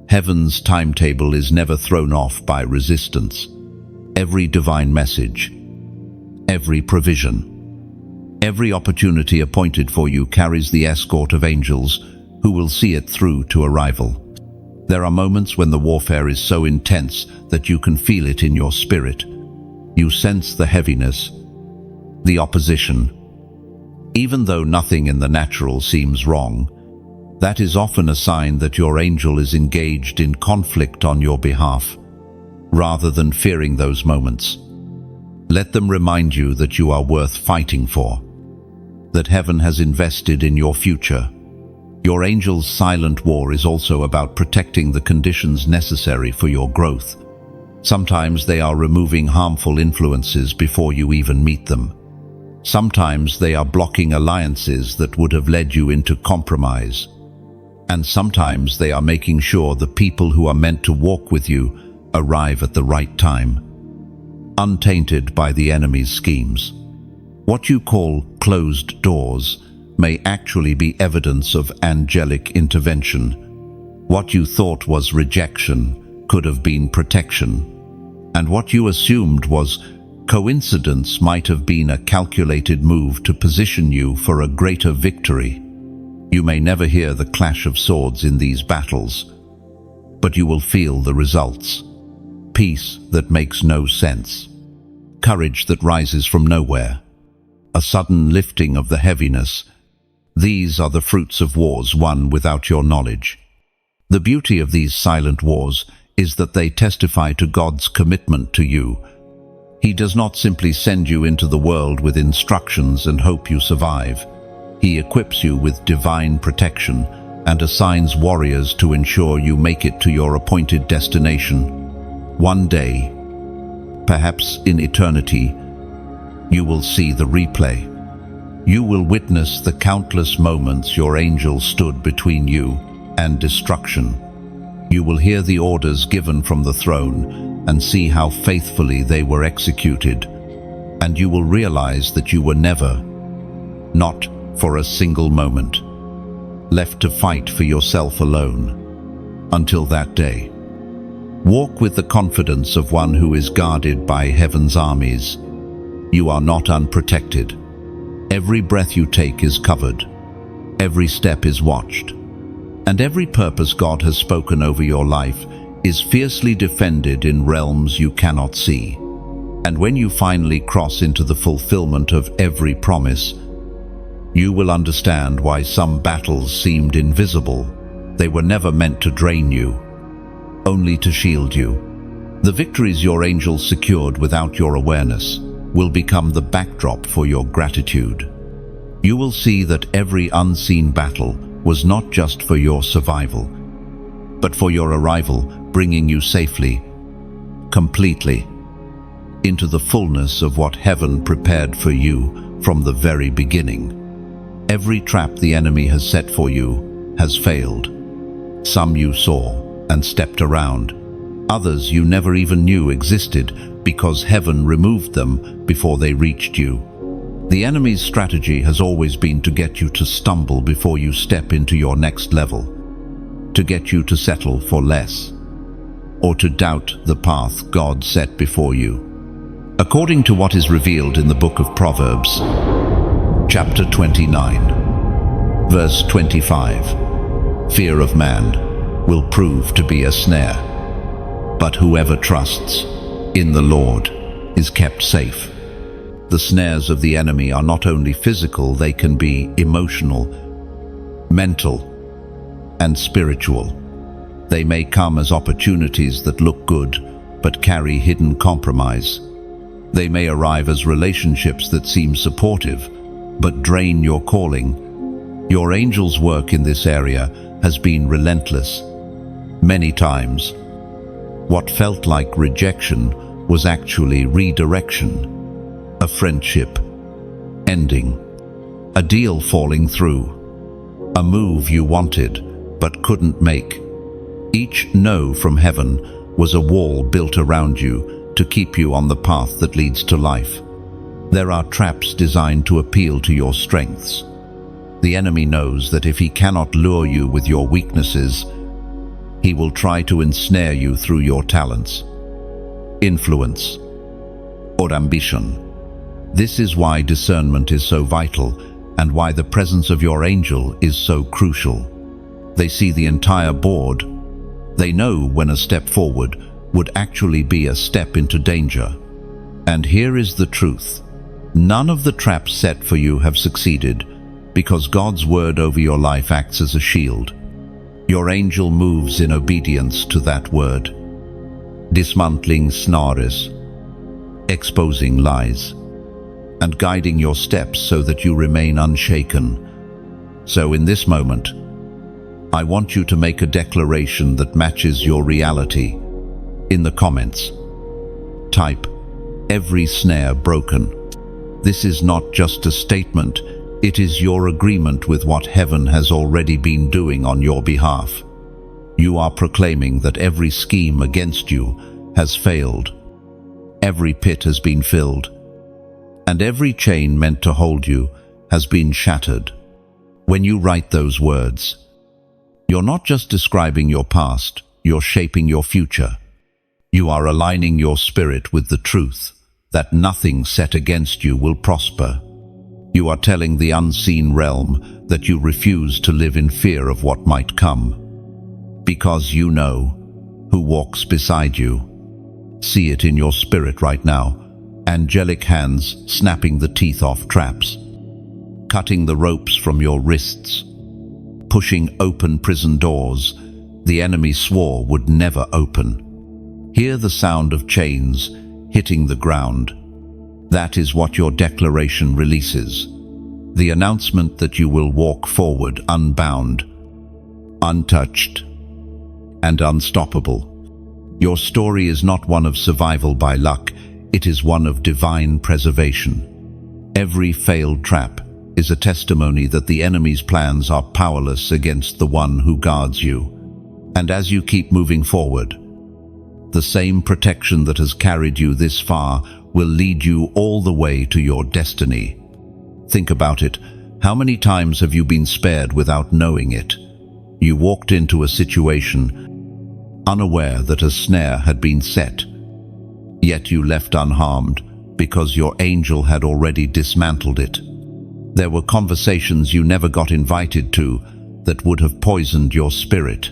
[SPEAKER 1] Heaven's timetable is never thrown off by resistance. Every divine message, every provision, every opportunity appointed for you carries the escort of angels who will see it through to arrival. There are moments when the warfare is so intense that you can feel it in your spirit. You sense the heaviness, the opposition. Even though nothing in the natural seems wrong, that is often a sign that your angel is engaged in conflict on your behalf, rather than fearing those moments. Let them remind you that you are worth fighting for, that heaven has invested in your future. Your angel's silent war is also about protecting the conditions necessary for your growth. Sometimes they are removing harmful influences before you even meet them. Sometimes they are blocking alliances that would have led you into compromise. And sometimes they are making sure the people who are meant to walk with you arrive at the right time, untainted by the enemy's schemes. What you call closed doors may actually be evidence of angelic intervention. What you thought was rejection could have been protection, and what you assumed was coincidence might have been a calculated move to position you for a greater victory. You may never hear the clash of swords in these battles, but you will feel the results. Peace that makes no sense, courage that rises from nowhere, a sudden lifting of the heaviness. These are the fruits of wars won without your knowledge. The beauty of these silent wars is that they testify to God's commitment to you. He does not simply send you into the world with instructions and hope you survive. He equips you with divine protection and assigns warriors to ensure you make it to your appointed destination. One day, perhaps in eternity, you will see the replay. You will witness the countless moments your angel stood between you and destruction. You will hear the orders given from the throne and see how faithfully they were executed. And you will realize that you were never, not for a single moment, left to fight for yourself alone. Until that day, walk with the confidence of one who is guarded by heaven's armies. You are not unprotected. Every breath you take is covered. Every step is watched. And every purpose God has spoken over your life is fiercely defended in realms you cannot see. And when you finally cross into the fulfillment of every promise, you will understand why some battles seemed invisible. They were never meant to drain you, only to shield you. The victories your angel secured without your awareness will become the backdrop for your gratitude. You will see that every unseen battle was not just for your survival, but for your arrival, bringing you safely, completely, into the fullness of what heaven prepared for you from the very beginning. Every trap the enemy has set for you has failed. Some you saw and stepped around. Others you never even knew existed because heaven removed them before they reached you. The enemy's strategy has always been to get you to stumble before you step into your next level. to get you to settle for less, or to doubt the path God set before you. According to what is revealed in the book of Proverbs, chapter 29, verse 25, fear of man will prove to be a snare, but whoever trusts in the Lord is kept safe. The snares of the enemy are not only physical, they can be emotional, mental, and spiritual. They may come as opportunities that look good, but carry hidden compromise. They may arrive as relationships that seem supportive, but drain your calling. Your angel's work in this area has been relentless. Many times, what felt like rejection was actually redirection. A friendship ending, a deal falling through, a move you wanted but couldn't make. Each no from heaven was a wall built around you to keep you on the path that leads to life. There are traps designed to appeal to your strengths. The enemy knows that if he cannot lure you with your weaknesses, he will try to ensnare you through your talents, influence, or ambition. This is why discernment is so vital and why the presence of your angel is so crucial. They see the entire board. They know when a step forward would actually be a step into danger. And here is the truth. None of the traps set for you have succeeded because God's word over your life acts as a shield. Your angel moves in obedience to that word, dismantling snares, exposing lies, and guiding your steps so that you remain unshaken. So in this moment, I want you to make a declaration that matches your reality. In the comments, type, "Every snare broken." This is not just a statement, it is your agreement with what heaven has already been doing on your behalf. You are proclaiming that every scheme against you has failed, every pit has been filled, and every chain meant to hold you has been shattered. When you write those words, you're not just describing your past, you're shaping your future. You are aligning your spirit with the truth that nothing set against you will prosper. You are telling the unseen realm that you refuse to live in fear of what might come, because you know who walks beside you. See it in your spirit right now. Angelic hands snapping the teeth off traps, cutting the ropes from your wrists, pushing open prison doors the enemy swore would never open. Hear the sound of chains hitting the ground. That is what your declaration releases. The announcement that you will walk forward unbound, untouched, and unstoppable. Your story is not one of survival by luck, it is one of divine preservation. Every failed trap is a testimony that the enemy's plans are powerless against the one who guards you. And as you keep moving forward, the same protection that has carried you this far will lead you all the way to your destiny. Think about it. How many times have you been spared without knowing it? You walked into a situation unaware that a snare had been set, yet you left unharmed because your angel had already dismantled it. There were conversations you never got invited to that would have poisoned your spirit.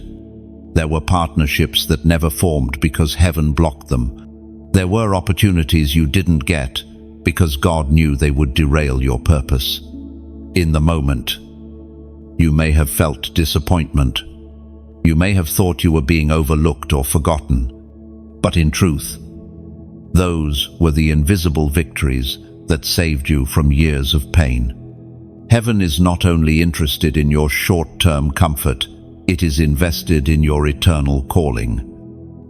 [SPEAKER 1] There were partnerships that never formed because heaven blocked them. There were opportunities you didn't get because God knew they would derail your purpose. In the moment, you may have felt disappointment. You may have thought you were being overlooked or forgotten. But in truth, those were the invisible victories that saved you from years of pain. Heaven is not only interested in your short-term comfort, it is invested in your eternal calling.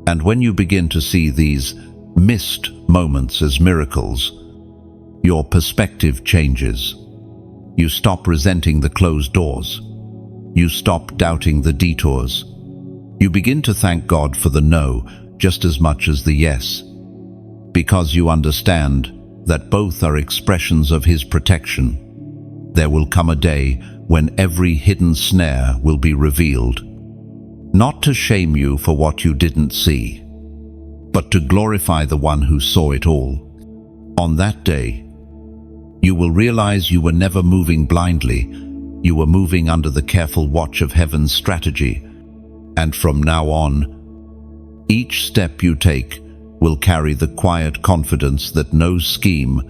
[SPEAKER 1] And when you begin to see these missed moments as miracles, your perspective changes. You stop resenting the closed doors. You stop doubting the detours. You begin to thank God for the no just as much as the yes, because you understand that both are expressions of His protection. There will come a day when every hidden snare will be revealed. not to shame you for what you didn't see, but to glorify the one who saw it all. On that day, you will realize you were never moving blindly. You were moving under the careful watch of heaven's strategy. And from now on, each step you take will carry the quiet confidence that no scheme,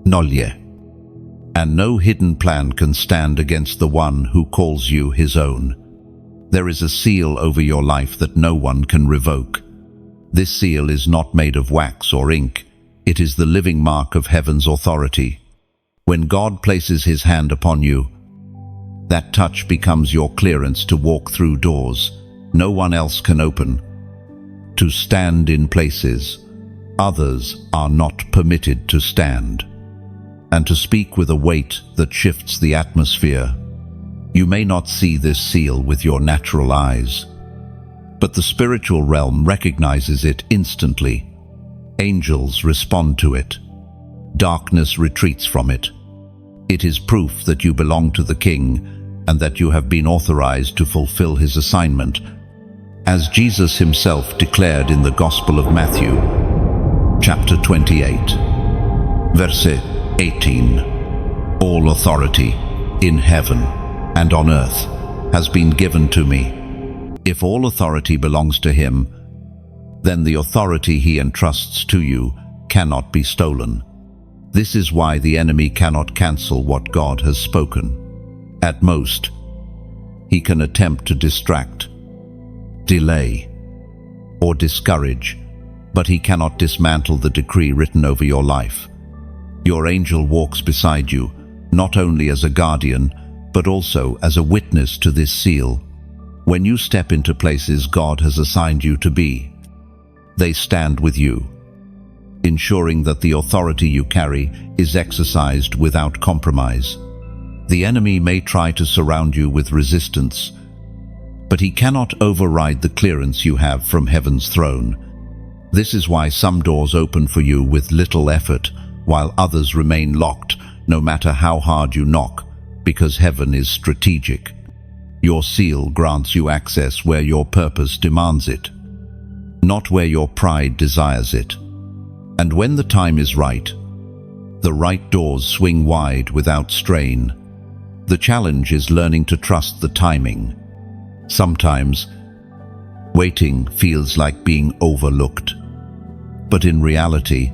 [SPEAKER 1] nolye, and no hidden plan can stand against the one who calls you his own. There is a seal over your life that no one can revoke. This seal is not made of wax or ink. It is the living mark of heaven's authority. When God places his hand upon you, that touch becomes your clearance to walk through doors no one else can open, to stand in places others are not permitted to stand, and to speak with a weight that shifts the atmosphere. You may not see this seal with your natural eyes, but the spiritual realm recognizes it instantly. Angels respond to it. Darkness retreats from it. It is proof that you belong to the King and that you have been authorized to fulfill his assignment. As Jesus himself declared in the Gospel of Matthew, chapter 28, verse 18, "All authority in heaven and on earth has been given to me." If all authority belongs to him, then the authority he entrusts to you cannot be stolen. This is why the enemy cannot cancel what God has spoken. At most, he can attempt to distract, delay, or discourage, but he cannot dismantle the decree written over your life. Your angel walks beside you, not only as a guardian, but also as a witness to this seal. When you step into places God has assigned you to be, they stand with you, ensuring that the authority you carry is exercised without compromise. The enemy may try to surround you with resistance, but he cannot override the clearance you have from heaven's throne. This is why some doors open for you with little effort, while others remain locked, no matter how hard you knock, because heaven is strategic. Your seal grants you access where your purpose demands it, not where your pride desires it. And when the time is right, the right doors swing wide without strain. The challenge is learning to trust the timing. Sometimes, waiting feels like being overlooked, but in reality,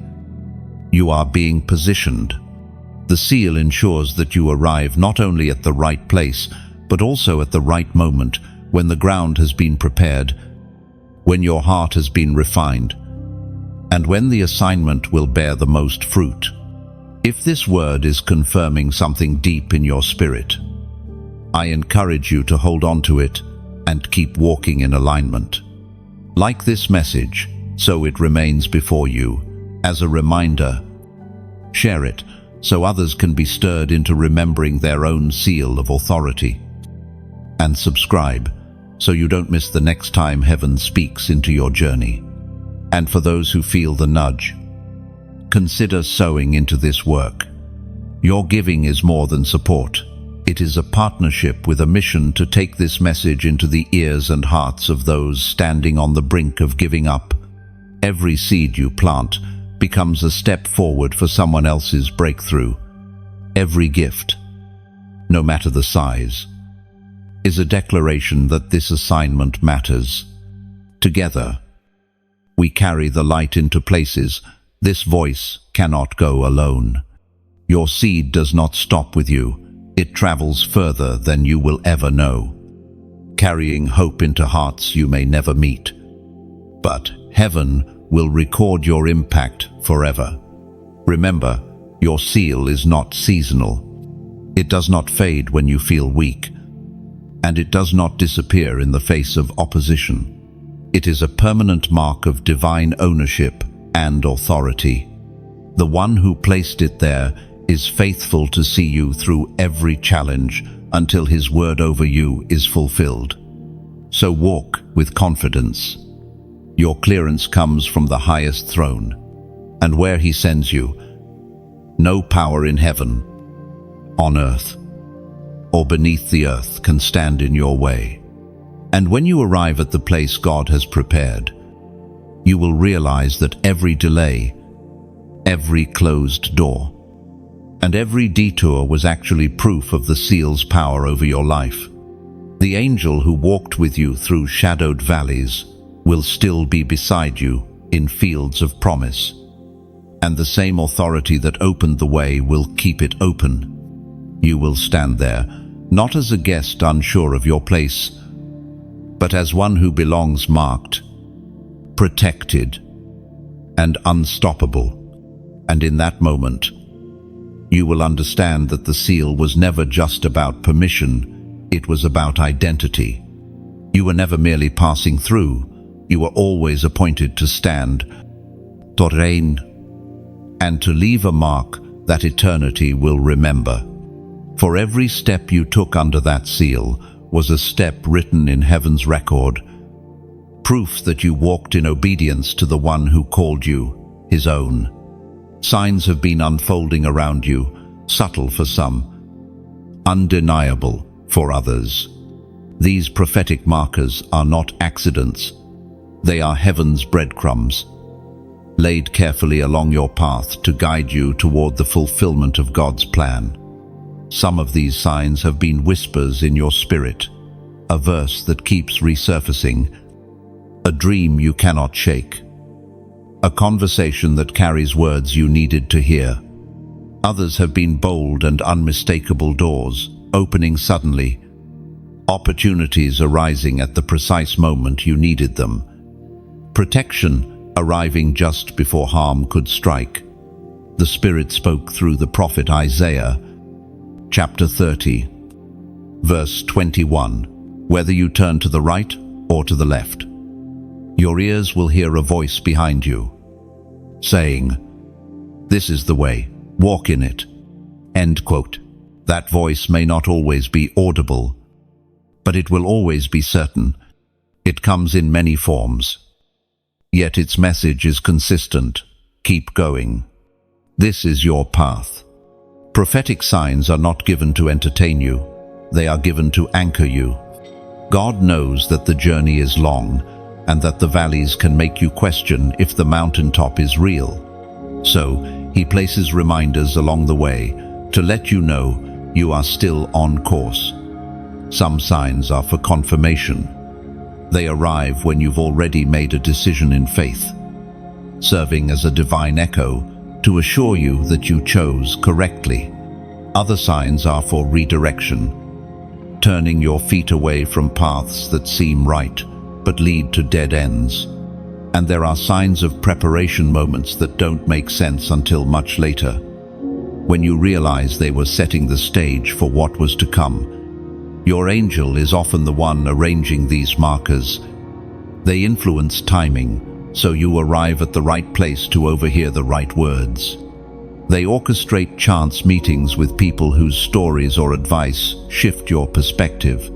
[SPEAKER 1] you are being positioned. The seal ensures that you arrive not only at the right place, but also at the right moment, when the ground has been prepared, when your heart has been refined, and when the assignment will bear the most fruit. If this word is confirming something deep in your spirit, I encourage you to hold on to it and keep walking in alignment. Like this message, so it remains before you as a reminder. Share it so others can be stirred into remembering their own seal of authority. And subscribe so you don't miss the next time heaven speaks into your journey. And for those who feel the nudge, consider sowing into this work. Your giving is more than support. It is a partnership with a mission to take this message into the ears and hearts of those standing on the brink of giving up. Every seed you plant becomes a step forward for someone else's breakthrough. Every gift, no matter the size, is a declaration that this assignment matters. Together, we carry the light into places this voice cannot go alone. Your seed does not stop with you. It travels further than you will ever know, carrying hope into hearts you may never meet. But heaven will record your impact forever. Remember, your seal is not seasonal. It does not fade when you feel weak, and it does not disappear in the face of opposition. It is a permanent mark of divine ownership and authority. The one who placed it there is faithful to see you through every challenge until his word over you is fulfilled. So walk with confidence. Your clearance comes from the highest throne, and where he sends you, no power in heaven, on earth, or beneath the earth can stand in your way. And when you arrive at the place God has prepared, you will realize that every delay, every closed door, and every detour was actually proof of the seal's power over your life. The angel who walked with you through shadowed valleys will still be beside you in fields of promise, and the same authority that opened the way will keep it open. You will stand there, not as a guest unsure of your place, but as one who belongs, marked, protected, and unstoppable. And in that moment, you will understand that the seal was never just about permission, it was about identity. You were never merely passing through, you were always appointed to stand, to reign, and to leave a mark that eternity will remember. For every step you took under that seal was a step written in heaven's record, proof that you walked in obedience to the one who called you his own. Signs have been unfolding around you, subtle for some, undeniable for others. These prophetic markers are not accidents. They are heaven's breadcrumbs, laid carefully along your path to guide you toward the fulfillment of God's plan. Some of these signs have been whispers in your spirit, a verse that keeps resurfacing, a dream you cannot shake, a conversation that carries words you needed to hear. Others have been bold and unmistakable doors, opening suddenly, opportunities arising at the precise moment you needed them, protection arriving just before harm could strike. The Spirit spoke through the prophet Isaiah, chapter 30, verse 21. Whether you turn to the right or to the left, your ears will hear a voice behind you, saying, "This is the way, walk in it." End quote. That voice may not always be audible, but it will always be certain. It comes in many forms, yet its message is consistent. Keep going. This is your path. Prophetic signs are not given to entertain you, they are given to anchor you. God knows that the journey is long, and that the valleys can make you question if the mountaintop is real. So, He places reminders along the way to let you know you are still on course. Some signs are for confirmation. They arrive when you've already made a decision in faith, serving as a divine echo to assure you that you chose correctly. Other signs are for redirection, turning your feet away from paths that seem right but lead to dead ends. And there are signs of preparation, moments that don't make sense until much later, when you realize they were setting the stage for what was to come. Your angel is often the one arranging these markers. They influence timing, so you arrive at the right place to overhear the right words. They orchestrate chance meetings with people whose stories or advice shift your perspective.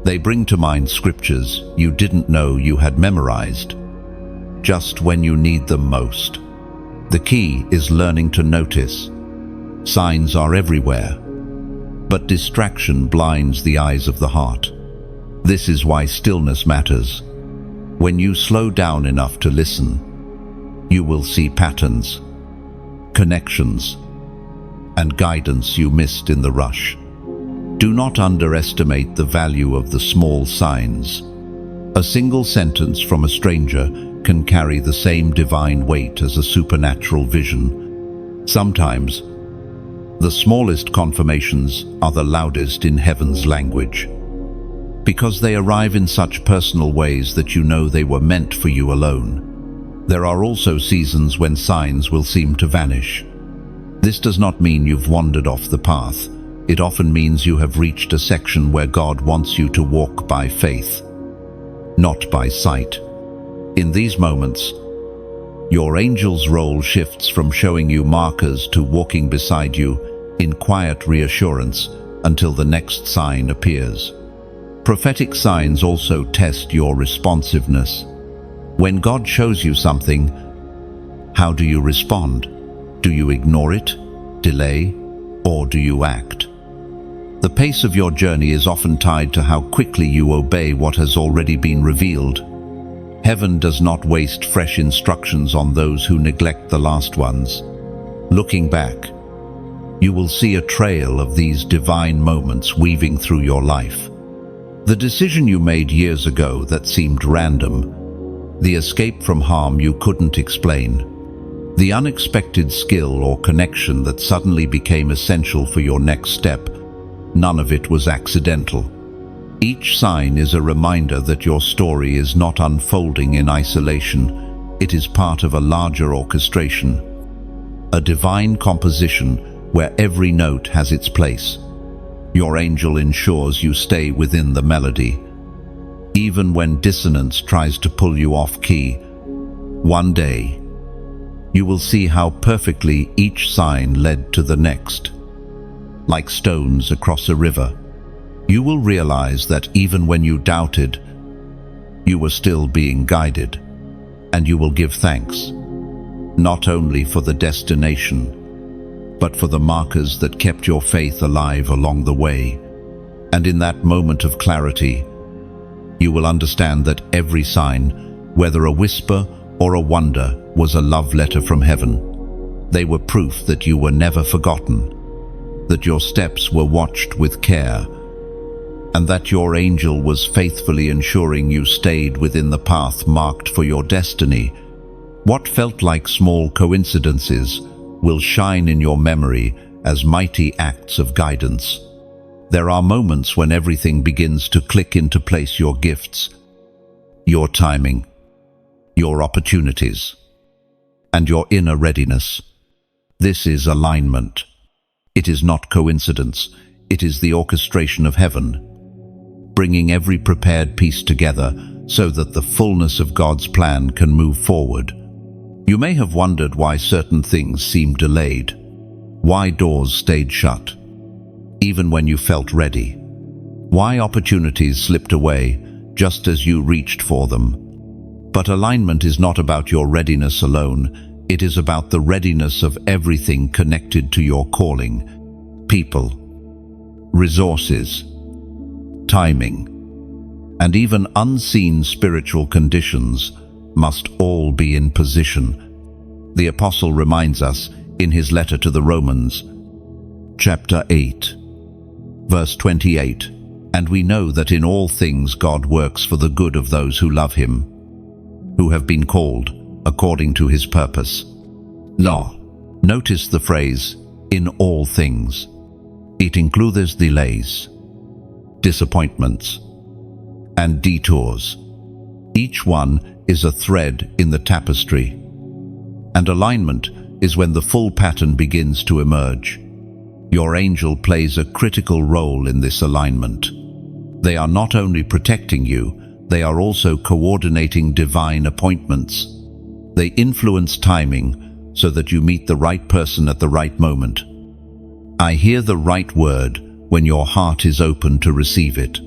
[SPEAKER 1] They bring to mind scriptures you didn't know you had memorized, just when you need them most. The key is learning to notice. Signs are everywhere, but distraction blinds the eyes of the heart. This is why stillness matters. When you slow down enough to listen, you will see patterns, connections, and guidance you missed in the rush. Do not underestimate the value of the small signs. A single sentence from a stranger can carry the same divine weight as a supernatural vision. Sometimes, the smallest confirmations are the loudest in heaven's language, because they arrive in such personal ways that you know they were meant for you alone. There are also seasons when signs will seem to vanish. This does not mean you've wandered off the path. It often means you have reached a section where God wants you to walk by faith, not by sight. In these moments, your angel's role shifts from showing you markers to walking beside you in quiet reassurance until the next sign appears. Prophetic signs also test your responsiveness. When God shows you something, how do you respond? Do you ignore it, delay, or do you act? The pace of your journey is often tied to how quickly you obey what has already been revealed. Heaven does not waste fresh instructions on those who neglect the last ones. Looking back, you will see a trail of these divine moments weaving through your life. The decision you made years ago that seemed random, the escape from harm you couldn't explain, the unexpected skill or connection that suddenly became essential for your next step, none of it was accidental. Each sign is a reminder that your story is not unfolding in isolation. It is part of a larger orchestration, a divine composition where every note has its place. Your angel ensures you stay within the melody. Even when dissonance tries to pull you off key, one day, you will see how perfectly each sign led to the next. Like stones across a river, you will realize that even when you doubted, you were still being guided, and you will give thanks, not only for the destination, but for the markers that kept your faith alive along the way. And in that moment of clarity, you will understand that every sign, whether a whisper or a wonder, was a love letter from heaven. They were proof that you were never forgotten, that your steps were watched with care, and that your angel was faithfully ensuring you stayed within the path marked for your destiny. What felt like small coincidences will shine in your memory as mighty acts of guidance. There are moments when everything begins to click into place: your gifts, your timing, your opportunities, and your inner readiness. This is alignment. It is not coincidence. It is the orchestration of heaven, bringing every prepared piece together so that the fullness of God's plan can move forward. You may have wondered why certain things seemed delayed, why doors stayed shut, even when you felt ready, why opportunities slipped away just as you reached for them. But alignment is not about your readiness alone. It is about the readiness of everything connected to your calling: people, resources, timing, and even unseen spiritual conditions must all be in position. The Apostle reminds us in his letter to the Romans, chapter 8, verse 28, "And we know that in all things God works for the good of those who love him, who have been called according to his purpose." Now, notice the phrase, "in all things." It includes delays, disappointments, and detours. Each one is a thread in the tapestry. And alignment is when the full pattern begins to emerge. Your angel plays a critical role in this alignment. They are not only protecting you, they are also coordinating divine appointments. They influence timing so that you meet the right person at the right moment. I hear the right word when your heart is open to receive it,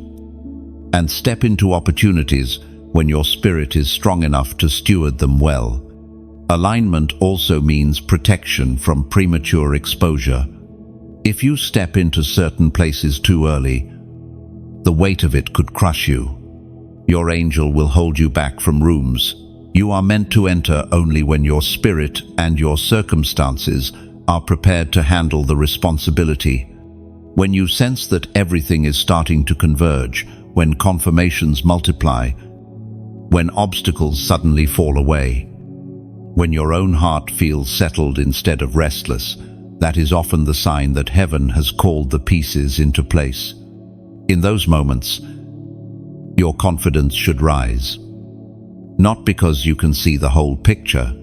[SPEAKER 1] and step into opportunities when your spirit is strong enough to steward them well. Alignment also means protection from premature exposure. If you step into certain places too early, the weight of it could crush you. Your angel will hold you back from rooms you are meant to enter only when your spirit and your circumstances are prepared to handle the responsibility. When you sense that everything is starting to converge, when confirmations multiply, when obstacles suddenly fall away, when your own heart feels settled instead of restless, that is often the sign that heaven has called the pieces into place. In those moments, your confidence should rise. Not because you can see the whole picture,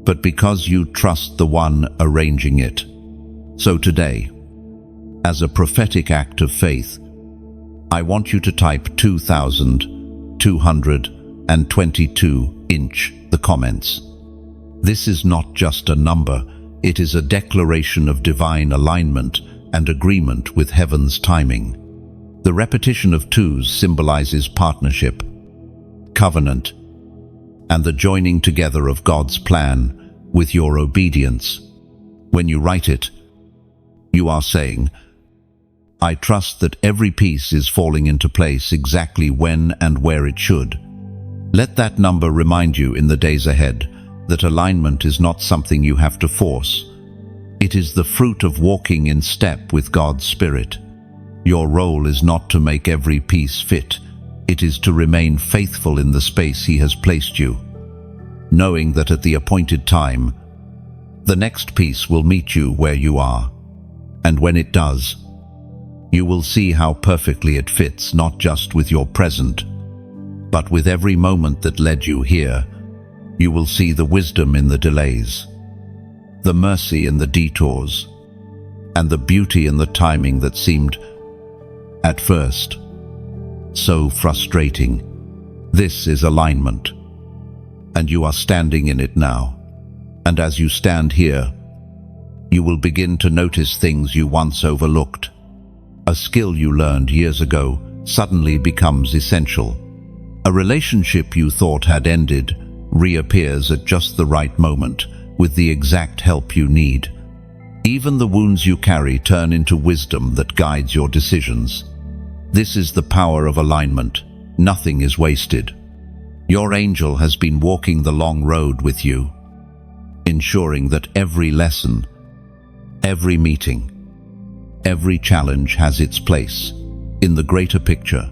[SPEAKER 1] but because you trust the one arranging it. So today, as a prophetic act of faith, I want you to type 2222 inch the comments. This is not just a number, it is a declaration of divine alignment and agreement with heaven's timing. The repetition of twos symbolizes partnership, covenant, and the joining together of God's plan with your obedience. When you write it, you are saying, I trust that every piece is falling into place exactly when and where it should. Let that number remind you in the days ahead that alignment is not something you have to force. It is the fruit of walking in step with God's Spirit. Your role is not to make every piece fit. It is to remain faithful in the space He has placed you, knowing that at the appointed time, the next piece will meet you where you are. And when it does, you will see how perfectly it fits, not just with your present, but with every moment that led you here. You will see the wisdom in the delays, the mercy in the detours, and the beauty in the timing that seemed, at first, so frustrating. This is alignment, and you are standing in it now. And as you stand here, you will begin to notice things you once overlooked. A skill you learned years ago suddenly becomes essential. A relationship you thought had ended reappears at just the right moment, with the exact help you need. Even the wounds you carry turn into wisdom that guides your decisions. This is the power of alignment. Nothing is wasted. Your angel has been walking the long road with you, ensuring that every lesson, every meeting, every challenge has its place in the greater picture.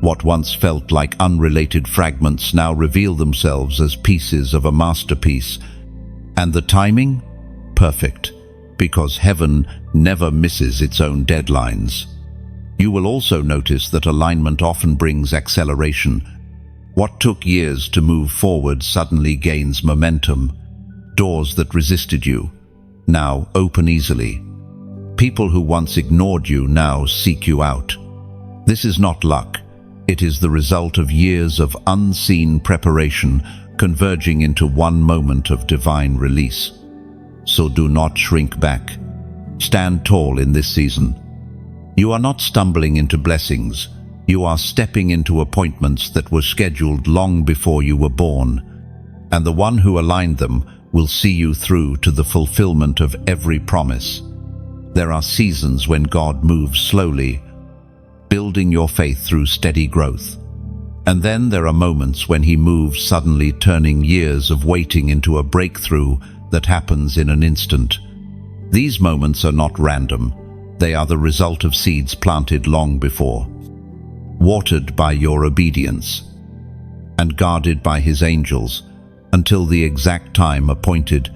[SPEAKER 1] What once felt like unrelated fragments now reveal themselves as pieces of a masterpiece. And the timing? Perfect, because heaven never misses its own deadlines. You will also notice that alignment often brings acceleration. What took years to move forward suddenly gains momentum. Doors that resisted you now open easily. People who once ignored you now seek you out. This is not luck. It is the result of years of unseen preparation converging into one moment of divine release. So do not shrink back. Stand tall in this season. You are not stumbling into blessings. You are stepping into appointments that were scheduled long before you were born. And the one who aligned them will see you through to the fulfillment of every promise. There are seasons when God moves slowly, building your faith through steady growth. And then there are moments when He moves suddenly, turning years of waiting into a breakthrough that happens in an instant. These moments are not random. They are the result of seeds planted long before, watered by your obedience, and guarded by His angels until the exact time appointed.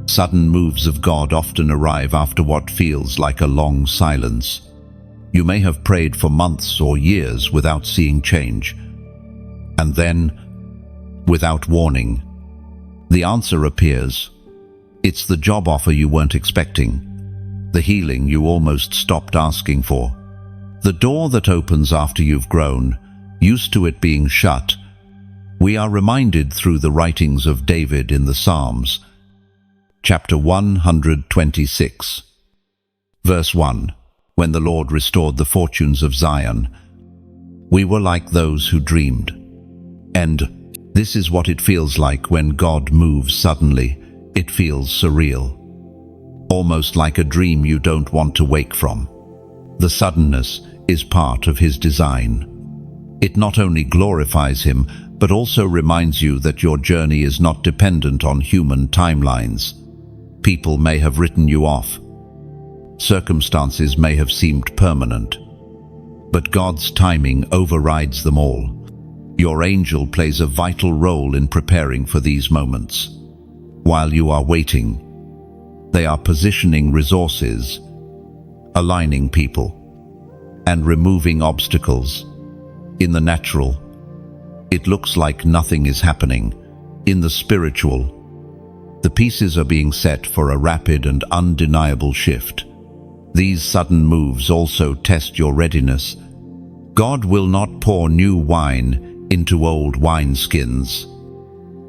[SPEAKER 1] Sudden moves of God often arrive after what feels like a long silence. You may have prayed for months or years without seeing change. And then, without warning, the answer appears. It's the job offer you weren't expecting, the healing you almost stopped asking for, the door that opens after you've grown, used to it being shut. We are reminded through the writings of David in the Psalms. Chapter 126, verse 1. When the Lord restored the fortunes of Zion, we were like those who dreamed. And this is what it feels like when God moves suddenly. It feels surreal, almost like a dream you don't want to wake from. The suddenness is part of His design. It not only glorifies Him, but also reminds you that your journey is not dependent on human timelines. People may have written you off. Circumstances may have seemed permanent. But God's timing overrides them all. Your angel plays a vital role in preparing for these moments. While you are waiting, they are positioning resources, aligning people, and removing obstacles. In the natural, it looks like nothing is happening. In the spiritual, the pieces are being set for a rapid and undeniable shift. These sudden moves also test your readiness. God will not pour new wine into old wineskins,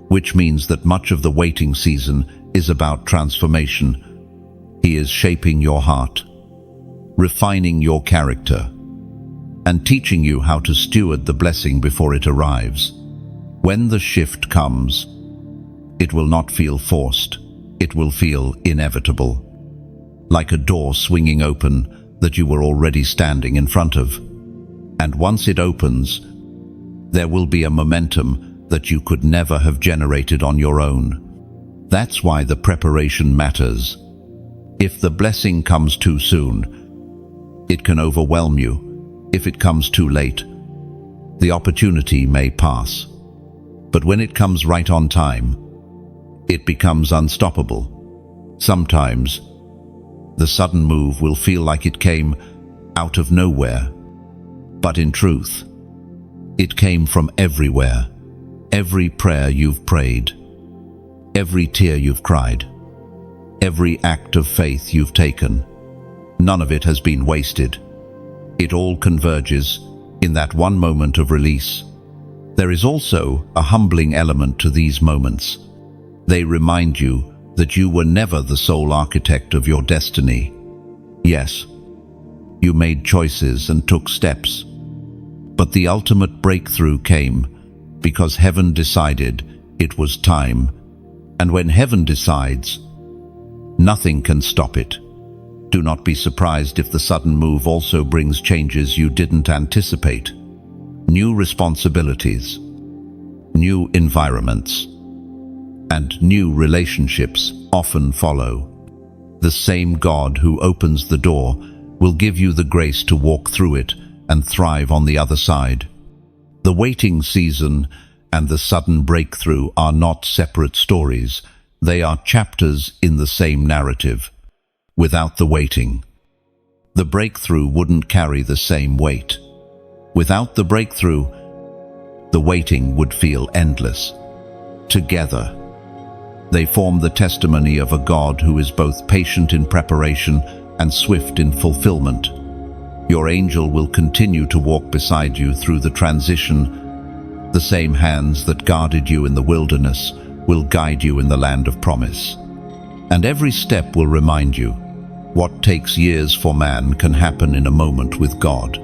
[SPEAKER 1] which means that much of the waiting season is about transformation. He is shaping your heart, refining your character, and teaching you how to steward the blessing before it arrives. When the shift comes, it will not feel forced. It will feel inevitable. Like a door swinging open, that you were already standing in front of. And once it opens, there will be a momentum that you could never have generated on your own. That's why the preparation matters. If the blessing comes too soon, it can overwhelm you. If it comes too late, the opportunity may pass. But when it comes right on time, it becomes unstoppable. Sometimes, the sudden move will feel like it came out of nowhere. But in truth, it came from everywhere. Every prayer you've prayed, every tear you've cried, every act of faith you've taken, none of it has been wasted. It all converges in that one moment of release. There is also a humbling element to these moments. They remind you that you were never the sole architect of your destiny. Yes, you made choices and took steps, but the ultimate breakthrough came because heaven decided it was time. And when heaven decides, nothing can stop it. Do not be surprised if the sudden move also brings changes you didn't anticipate. New responsibilities, new environments, and new relationships often follow. The same God who opens the door will give you the grace to walk through it and thrive on the other side. The waiting season and the sudden breakthrough are not separate stories. They are chapters in the same narrative. Without the waiting, the breakthrough wouldn't carry the same weight. Without the breakthrough, the waiting would feel endless. Together, they form the testimony of a God who is both patient in preparation and swift in fulfillment. Your angel will continue to walk beside you through the transition. The same hands that guarded you in the wilderness will guide you in the land of promise. And every step will remind you, what takes years for man can happen in a moment with God.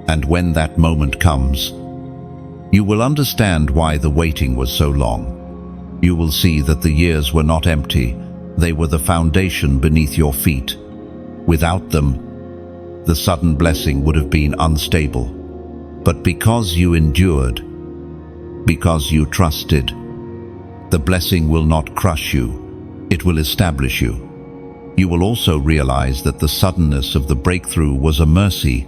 [SPEAKER 1] And when that moment comes, you will understand why the waiting was so long. You will see that the years were not empty. They were the foundation beneath your feet. Without them, the sudden blessing would have been unstable. But because you endured, because you trusted, the blessing will not crush you. It will establish you. You will also realize that the suddenness of the breakthrough was a mercy.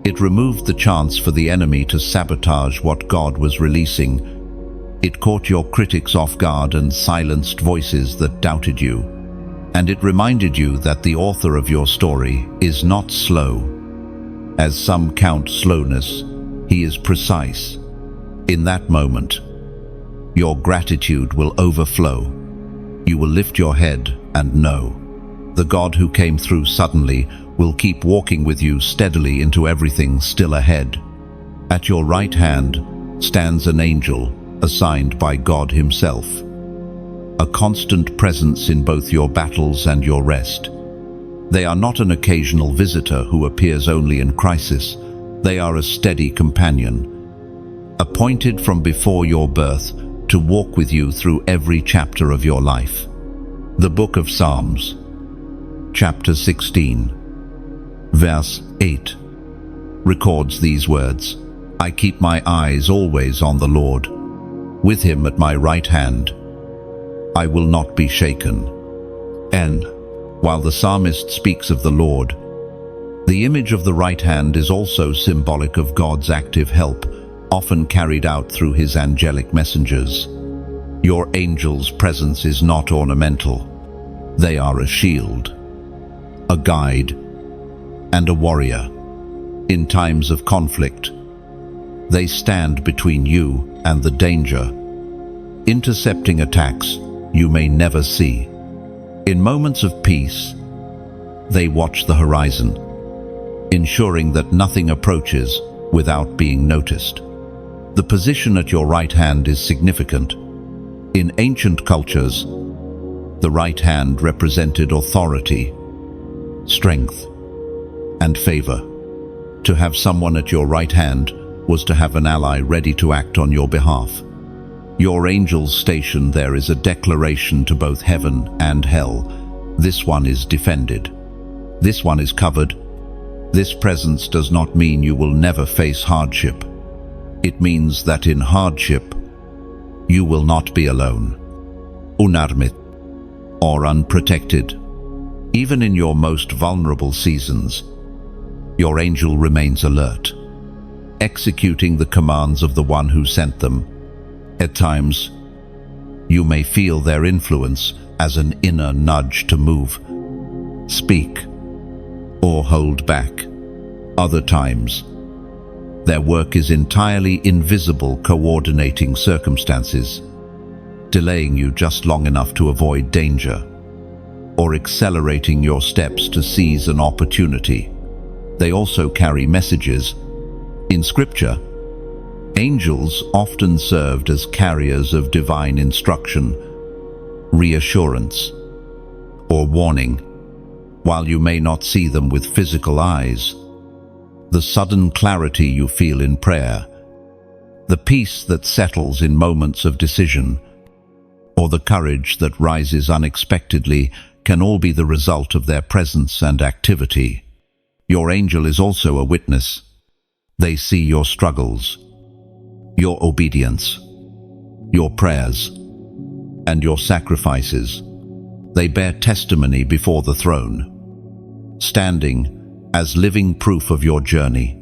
[SPEAKER 1] It removed the chance for the enemy to sabotage what God was releasing. It caught your critics off guard and silenced voices that doubted you. And it reminded you that the author of your story is not slow. As some count slowness, he is precise. In that moment, your gratitude will overflow. You will lift your head and know the God who came through suddenly will keep walking with you steadily into everything still ahead. At your right hand stands an angel assigned by God himself, a constant presence in both your battles and your rest. They are not an occasional visitor who appears only in crisis. They are a steady companion, appointed from before your birth to walk with you through every chapter of your life. The Book of Psalms, chapter 16, verse 8, records these words, "I keep my eyes always on the Lord. With him at my right hand, I will not be shaken." And while the psalmist speaks of the Lord, the image of the right hand is also symbolic of God's active help, often carried out through his angelic messengers. Your angel's presence is not ornamental. They are a shield, a guide, and a warrior. In times of conflict, they stand between you and the danger, intercepting attacks you may never see. In moments of peace, they watch the horizon, ensuring that nothing approaches without being noticed. The position at your right hand is significant. In ancient cultures, the right hand represented authority, strength, and favor. To have someone at your right hand was to have an ally ready to act on your behalf. Your angel's station there is a declaration to both heaven and hell. This one is defended. This one is covered. This presence does not mean you will never face hardship. It means that in hardship, you will not be alone, unarmed, or unprotected. Even in your most vulnerable seasons, your angel remains alert, executing the commands of the one who sent them. At times, you may feel their influence as an inner nudge to move, speak, or hold back. Other times, their work is entirely invisible, coordinating circumstances, delaying you just long enough to avoid danger, or accelerating your steps to seize an opportunity. They also carry messages. In Scripture, angels often served as carriers of divine instruction, reassurance, or warning. While you may not see them with physical eyes, the sudden clarity you feel in prayer, the peace that settles in moments of decision, or the courage that rises unexpectedly can all be the result of their presence and activity. Your angel is also a witness. They see your struggles, your obedience, your prayers, and your sacrifices. They bear testimony before the throne, standing as living proof of your journey.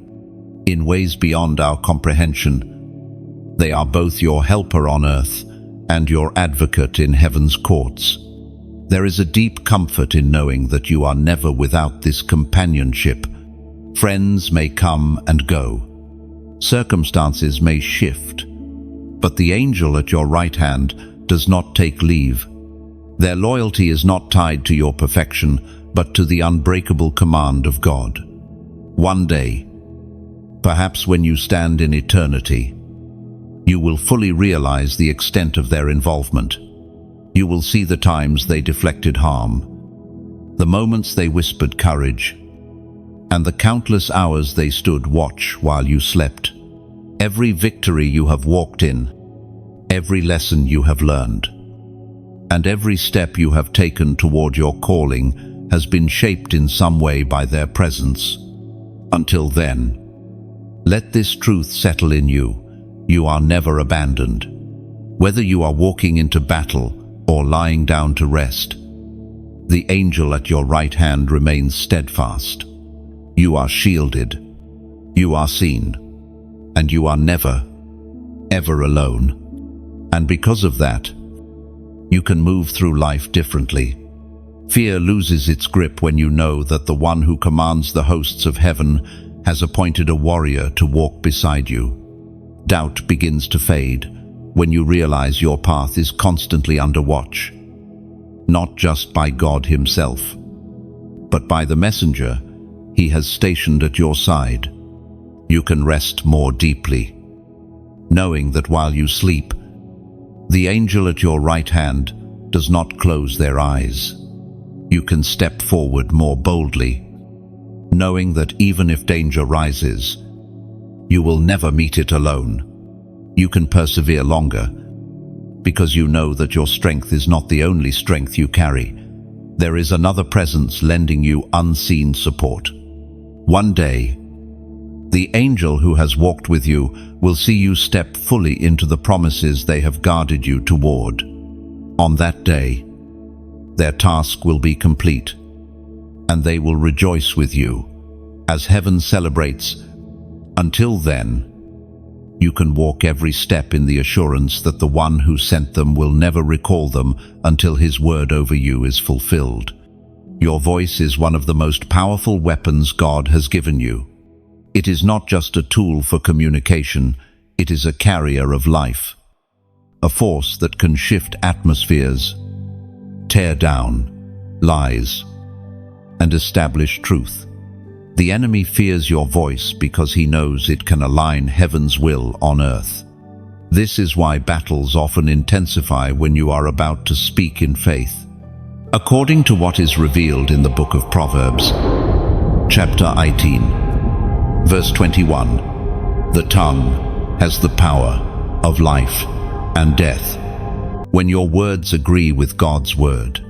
[SPEAKER 1] In ways beyond our comprehension, they are both your helper on earth and your advocate in heaven's courts. There is a deep comfort in knowing that you are never without this companionship. Friends may come and go, circumstances may shift, but the angel at your right hand does not take leave. Their loyalty is not tied to your perfection, but to the unbreakable command of God. One day, perhaps when you stand in eternity, you will fully realize the extent of their involvement. You will see the times they deflected harm, the moments they whispered courage, and the countless hours they stood watch while you slept. Every victory you have walked in, every lesson you have learned, and every step you have taken toward your calling has been shaped in some way by their presence. Until then, let this truth settle in you. You are never abandoned. Whether you are walking into battle or lying down to rest, the angel at your right hand remains steadfast. You are shielded, you are seen, and you are never, ever alone. And because of that, you can move through life differently. Fear loses its grip when you know that the one who commands the hosts of heaven has appointed a warrior to walk beside you. Doubt begins to fade when you realize your path is constantly under watch, not just by God himself, but by the messenger he has stationed at your side. You can rest more deeply, knowing that while you sleep, the angel at your right hand does not close their eyes. You can step forward more boldly, knowing that even if danger rises, you will never meet it alone. You can persevere longer, because you know that your strength is not the only strength you carry. There is another presence lending you unseen support. One day, the angel who has walked with you will see you step fully into the promises they have guarded you toward. On that day, their task will be complete, and they will rejoice with you as heaven celebrates. Until then, you can walk every step in the assurance that the one who sent them will never recall them until his word over you is fulfilled. Your voice is one of the most powerful weapons God has given you. It is not just a tool for communication, it is a carrier of life, a force that can shift atmospheres, tear down lies, and establish truth. The enemy fears your voice because he knows it can align heaven's will on earth. This is why battles often intensify when you are about to speak in faith. According to what is revealed in the book of Proverbs, chapter 18, verse 21, the tongue has the power of life and death. When your words agree with God's word,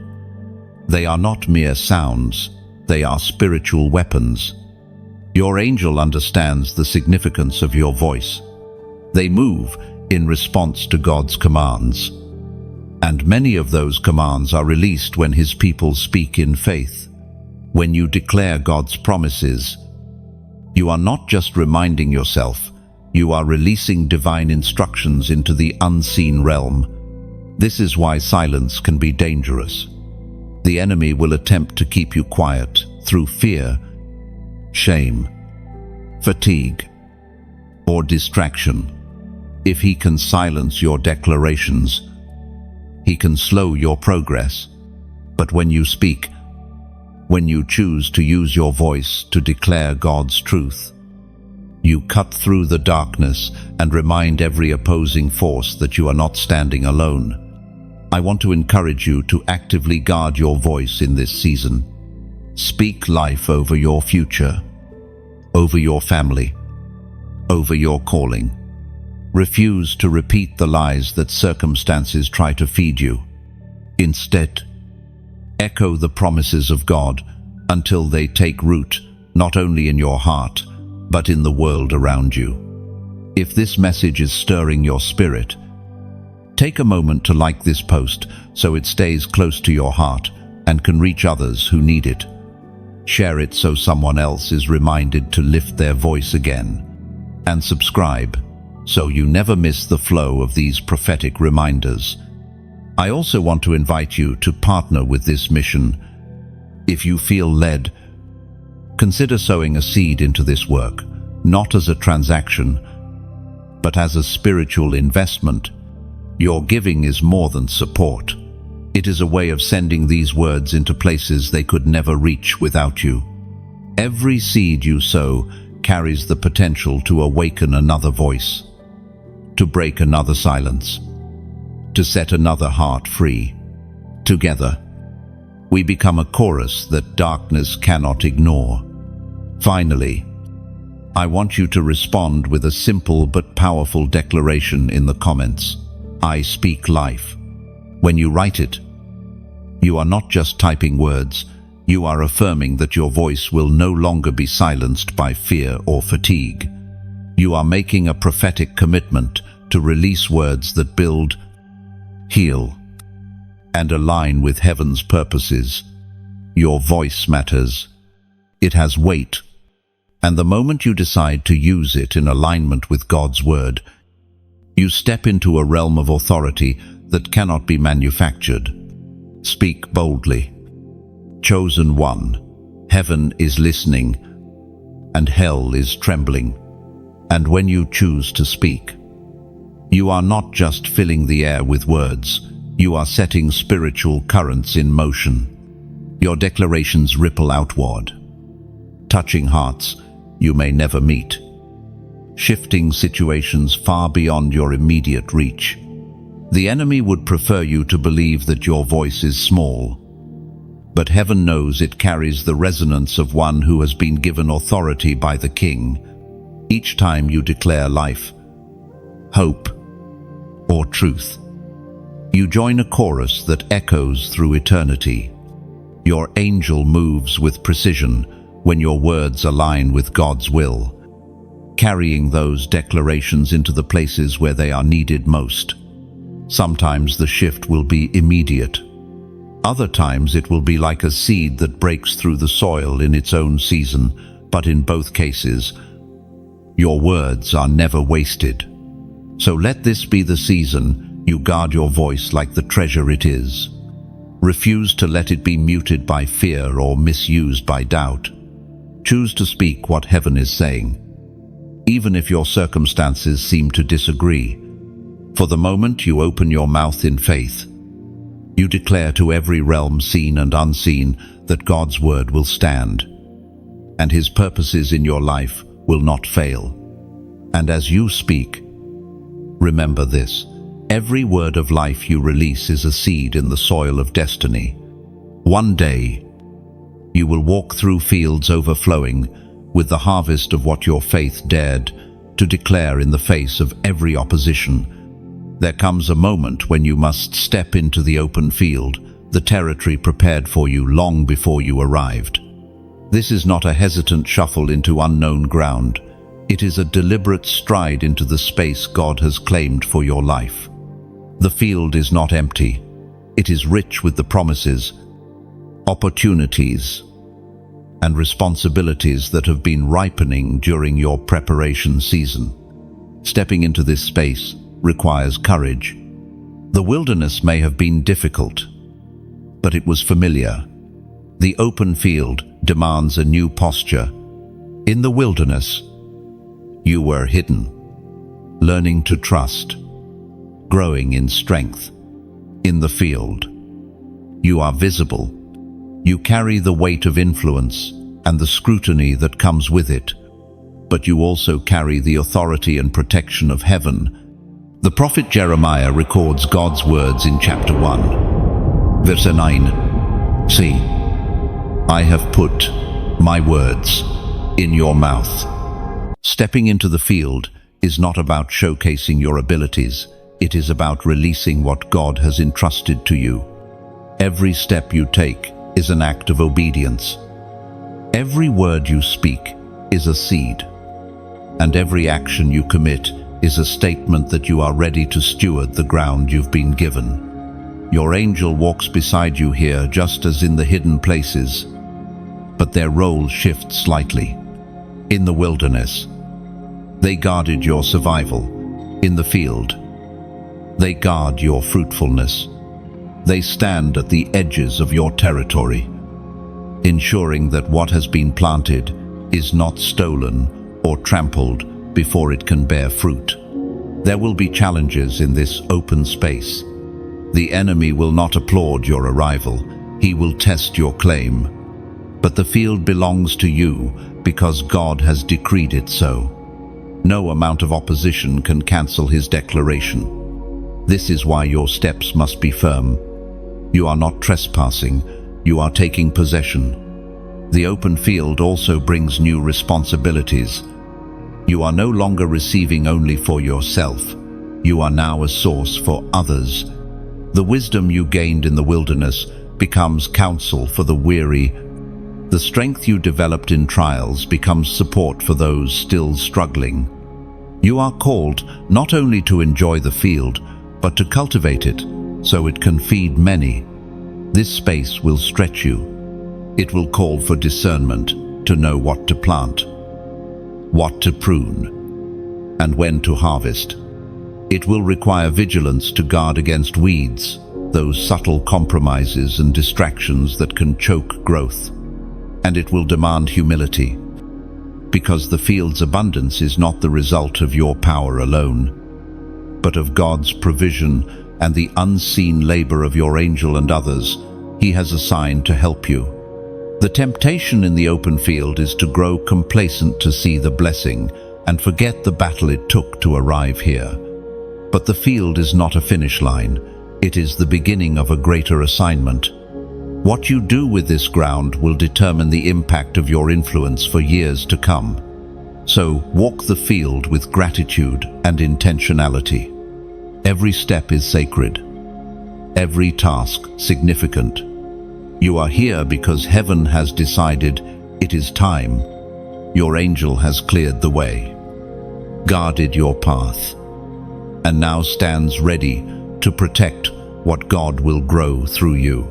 [SPEAKER 1] they are not mere sounds, they are spiritual weapons. Your angel understands the significance of your voice. They move in response to God's commands. And many of those commands are released when His people speak in faith. When you declare God's promises, you are not just reminding yourself, you are releasing divine instructions into the unseen realm. This is why silence can be dangerous. The enemy will attempt to keep you quiet through fear, shame, fatigue, or distraction. If he can silence your declarations, he can slow your progress. But when you speak, when you choose to use your voice to declare God's truth, you cut through the darkness and remind every opposing force that you are not standing alone. I want to encourage you to actively guard your voice in this season. Speak life over your future, over your family, over your calling. Refuse to repeat the lies that circumstances try to feed you. Instead, echo the promises of God until they take root, not only in your heart, but in the world around you. If this message is stirring your spirit, take a moment to like this post so it stays close to your heart and can reach others who need it. Share it so someone else is reminded to lift their voice again. And subscribe so you never miss the flow of these prophetic reminders. I also want to invite you to partner with this mission. If you feel led, consider sowing a seed into this work, not as a transaction, but as a spiritual investment. Your giving is more than support. It is a way of sending these words into places they could never reach without you. Every seed you sow carries the potential to awaken another voice, to break another silence, to set another heart free. Together, we become a chorus that darkness cannot ignore. Finally, I want you to respond with a simple but powerful declaration in the comments. I speak life. When you write it, you are not just typing words, you are affirming that your voice will no longer be silenced by fear or fatigue. You are making a prophetic commitment to release words that build, heal, and align with heaven's purposes. Your voice matters. It has weight. And the moment you decide to use it in alignment with God's word, you step into a realm of authority that cannot be manufactured. Speak boldly. Chosen one, heaven is listening, and hell is trembling. And when you choose to speak, you are not just filling the air with words, you are setting spiritual currents in motion. Your declarations ripple outward, touching hearts you may never meet, shifting situations far beyond your immediate reach. The enemy would prefer you to believe that your voice is small, but heaven knows it carries the resonance of one who has been given authority by the King. Each time you declare life, hope, or truth, you join a chorus that echoes through eternity. Your angel moves with precision when your words align with God's will, carrying those declarations into the places where they are needed most. Sometimes the shift will be immediate. Other times it will be like a seed that breaks through the soil in its own season, but in both cases, your words are never wasted. So let this be the season you guard your voice like the treasure it is. Refuse to let it be muted by fear or misused by doubt. Choose to speak what heaven is saying, even if your circumstances seem to disagree. For the moment you open your mouth in faith, you declare to every realm seen and unseen that God's word will stand, and His purposes in your life will not fail. And as you speak, remember this: every word of life you release is a seed in the soil of destiny. One day, you will walk through fields overflowing with the harvest of what your faith dared to declare in the face of every opposition. There comes a moment when you must step into the open field, the territory prepared for you long before you arrived. This is not a hesitant shuffle into unknown ground. It is a deliberate stride into the space God has claimed for your life. The field is not empty. It is rich with the promises, opportunities, and responsibilities that have been ripening during your preparation season. Stepping into this space requires courage. The wilderness may have been difficult, but it was familiar. The open field demands a new posture. In the wilderness, you were hidden, learning to trust, growing in strength. In the field, you are visible. You carry the weight of influence and the scrutiny that comes with it, but you also carry the authority and protection of heaven. The prophet Jeremiah records God's words in chapter 1, verse 9. See, I have put my words in your mouth. Stepping into the field is not about showcasing your abilities. It is about releasing what God has entrusted to you. Every step you take is an act of obedience. Every word you speak is a seed, and every action you commit is a statement that you are ready to steward the ground you've been given. Your angel walks beside you here just as in the hidden places, but their role shifts slightly. In the wilderness, they guarded your survival. In the field, they guard your fruitfulness. They stand at the edges of your territory, ensuring that what has been planted is not stolen or trampled before it can bear fruit. There will be challenges in this open space. The enemy will not applaud your arrival. He will test your claim. But the field belongs to you because God has decreed it so. No amount of opposition can cancel his declaration. This is why your steps must be firm. You are not trespassing, you are taking possession. The open field also brings new responsibilities. You are no longer receiving only for yourself. You are now a source for others. The wisdom you gained in the wilderness becomes counsel for the weary. The strength you developed in trials becomes support for those still struggling. You are called not only to enjoy the field, but to cultivate it so it can feed many. This space will stretch you. It will call for discernment to know what to plant, what to prune, and when to harvest. It will require vigilance to guard against weeds, those subtle compromises and distractions that can choke growth. And it will demand humility, because the field's abundance is not the result of your power alone, but of God's provision and the unseen labor of your angel and others he has assigned to help you. The temptation in the open field is to grow complacent to see the blessing and forget the battle it took to arrive here. But the field is not a finish line. It is the beginning of a greater assignment. What you do with this ground will determine the impact of your influence for years to come. So walk the field with gratitude and intentionality. Every step is sacred, every task significant. You are here because heaven has decided it is time. Your angel has cleared the way, guarded your path, and now stands ready to protect what God will grow through you.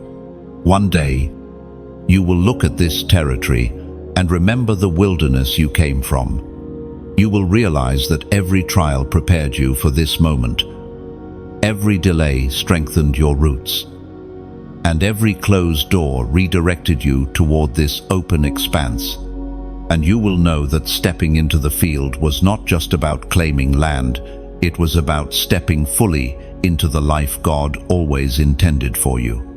[SPEAKER 1] One day, you will look at this territory and remember the wilderness you came from. You will realize that every trial prepared you for this moment. Every delay strengthened your roots, and every closed door redirected you toward this open expanse. And you will know that stepping into the field was not just about claiming land, it was about stepping fully into the life God always intended for you.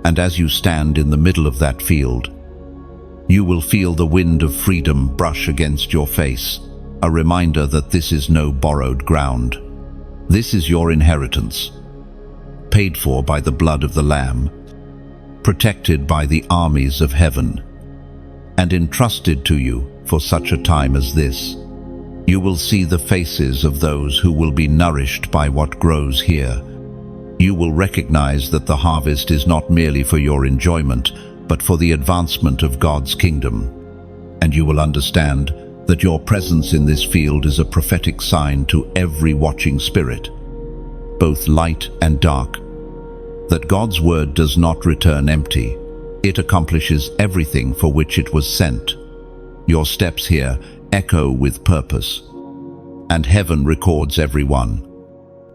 [SPEAKER 1] And as you stand in the middle of that field, you will feel the wind of freedom brush against your face, a reminder that this is no borrowed ground. This is your inheritance, paid for by the blood of the Lamb, protected by the armies of heaven, and entrusted to you for such a time as this. You will see the faces of those who will be nourished by what grows here. You will recognize that the harvest is not merely for your enjoyment, but for the advancement of God's kingdom. and you will understand that your presence in this field is a prophetic sign to every watching spirit, both light and dark, that God's word does not return empty. It accomplishes everything for which it was sent. Your steps here echo with purpose, and heaven records every one.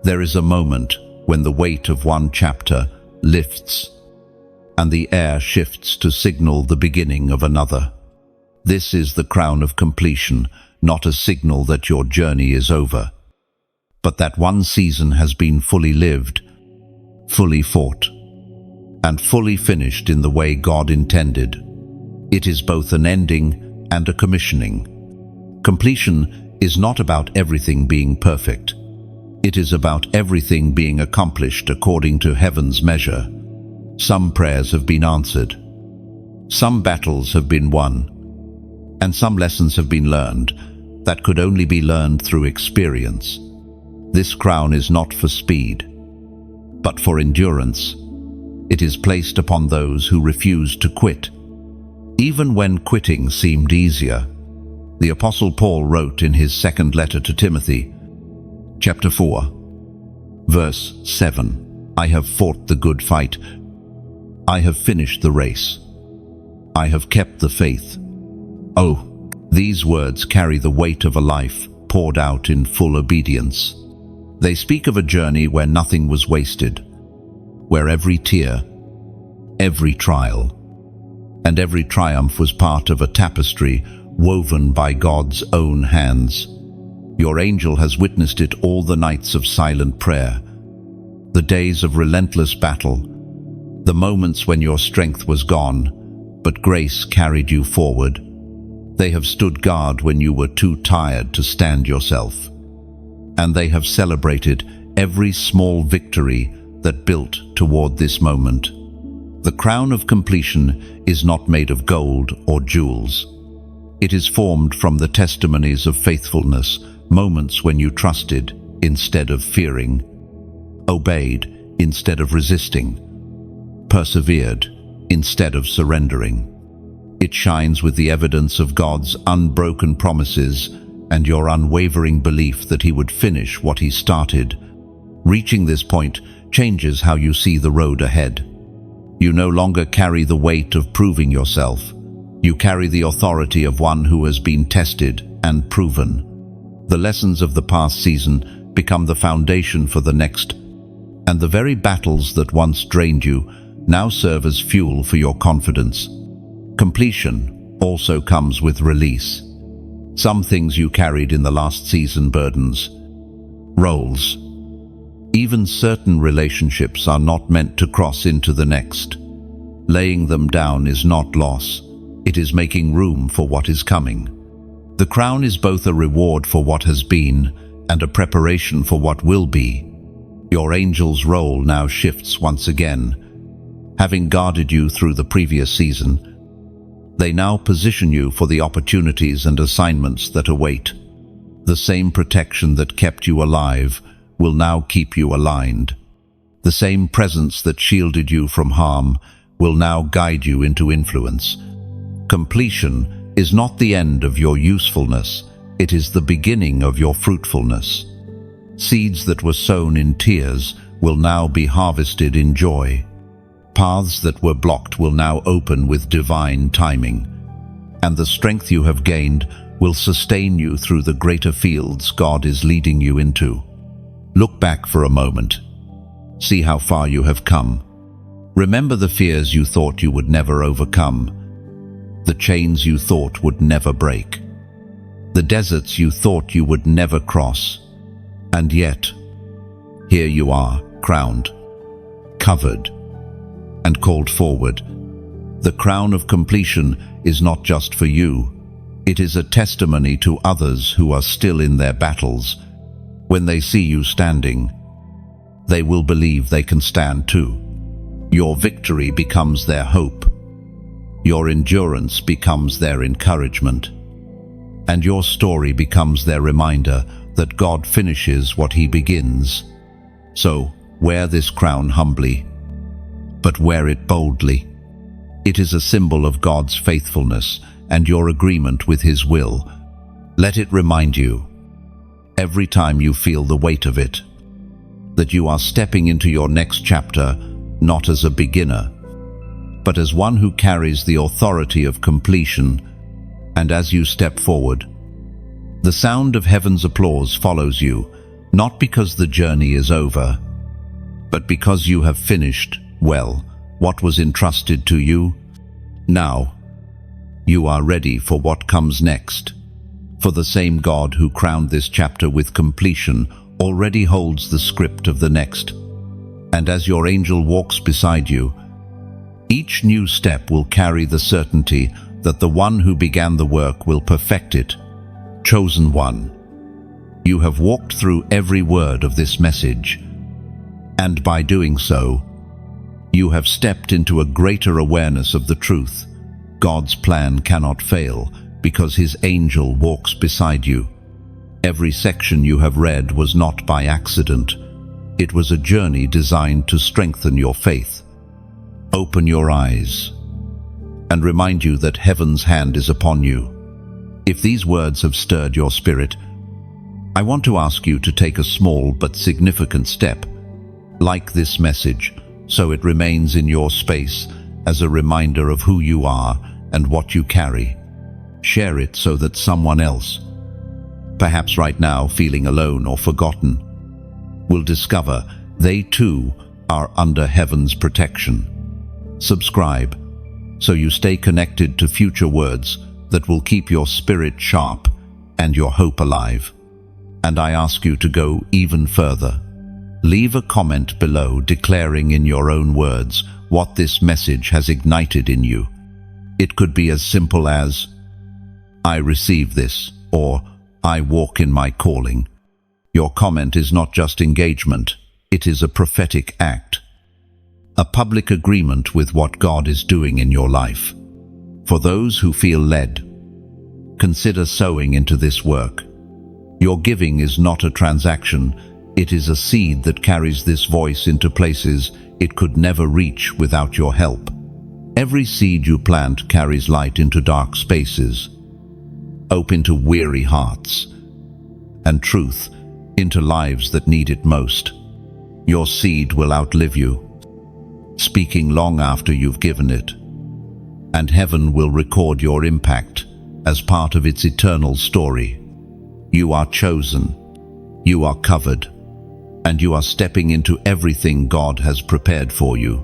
[SPEAKER 1] There is a moment when the weight of one chapter lifts, and the air shifts to signal the beginning of another. This is the crown of completion, not a signal that your journey is over, but that one season has been fully lived, fully fought, and fully finished in the way God intended. It is both an ending and a commissioning. Completion is not about everything being perfect. It is about everything being accomplished according to heaven's measure. Some prayers have been answered. Some battles have been won. And some lessons have been learned that could only be learned through experience. This crown is not for speed, but for endurance. It is placed upon those who refuse to quit, even when quitting seemed easier. The Apostle Paul wrote in his second letter to Timothy, chapter 4, verse 7, "I have fought the good fight. I have finished the race. I have kept the faith." Oh, these words carry the weight of a life poured out in full obedience. They speak of a journey where nothing was wasted, where every tear, every trial, and every triumph was part of a tapestry woven by God's own hands. Your angel has witnessed it all the nights of silent prayer, the days of relentless battle, the moments when your strength was gone, but grace carried you forward. They have stood guard when you were too tired to stand yourself, and they have celebrated every small victory that built toward this moment. The crown of completion is not made of gold or jewels. It is formed from the testimonies of faithfulness, moments when you trusted instead of fearing, obeyed instead of resisting, persevered instead of surrendering. It shines with the evidence of God's unbroken promises and your unwavering belief that He would finish what He started. Reaching this point changes how you see the road ahead. You no longer carry the weight of proving yourself. You carry the authority of one who has been tested and proven. The lessons of the past season become the foundation for the next, and the very battles that once drained you now serve as fuel for your confidence. Completion also comes with release. Some things you carried in the last season, burdens, roles, even certain relationships are not meant to cross into the next. Laying them down is not loss. It is making room for what is coming. The crown is both a reward for what has been and a preparation for what will be. Your angel's role now shifts once again. Having guarded you through the previous season, they now position you for the opportunities and assignments that await. The same protection that kept you alive will now keep you aligned. The same presence that shielded you from harm will now guide you into influence. Completion is not the end of your usefulness, it is the beginning of your fruitfulness. Seeds that were sown in tears will now be harvested in joy. Paths that were blocked will now open with divine timing, and the strength you have gained will sustain you through the greater fields God is leading you into. Look back for a moment. See how far you have come. Remember the fears you thought you would never overcome, the chains you thought would never break, the deserts you thought you would never cross. And yet, here you are, crowned, covered, and called forward. The crown of completion is not just for you. It is a testimony to others who are still in their battles. When they see you standing, they will believe they can stand too. Your victory becomes their hope. Your endurance becomes their encouragement. And your story becomes their reminder that God finishes what He begins. So, wear this crown humbly, but wear it boldly. It is a symbol of God's faithfulness, and your agreement with His will. Let it remind you, every time you feel the weight of it, that you are stepping into your next chapter not as a beginner, but as one who carries the authority of completion. And as you step forward, the sound of heaven's applause follows you, not because the journey is over, but because you have finished, well, what was entrusted to you. Now, you are ready for what comes next. For the same God who crowned this chapter with completion already holds the script of the next. And as your angel walks beside you, each new step will carry the certainty that the one who began the work will perfect it. Chosen one, you have walked through every word of this message, and by doing so, you have stepped into a greater awareness of the truth. God's plan cannot fail because His angel walks beside you. Every section you have read was not by accident. It was a journey designed to strengthen your faith, open your eyes, and remind you that heaven's hand is upon you. If these words have stirred your spirit, I want to ask you to take a small but significant step. Like this message, so it remains in your space as a reminder of who you are and what you carry. Share it so that someone else, perhaps right now feeling alone or forgotten, will discover they too are under heaven's protection. Subscribe so you stay connected to future words that will keep your spirit sharp and your hope alive. And I ask you to go even further. Leave a comment below declaring in your own words what this message has ignited in you. It could be as simple as, "I receive this," or "I walk in my calling." Your comment is not just engagement, it is a prophetic act, a public agreement with what God is doing in your life. For those who feel led, consider sowing into this work. Your giving is not a transaction, it is a seed that carries this voice into places it could never reach without your help. Every seed you plant carries light into dark spaces, hope into weary hearts, and truth into lives that need it most. Your seed will outlive you, speaking long after you've given it, and heaven will record your impact as part of its eternal story. You are chosen, you are covered, and you are stepping into everything God has prepared for you.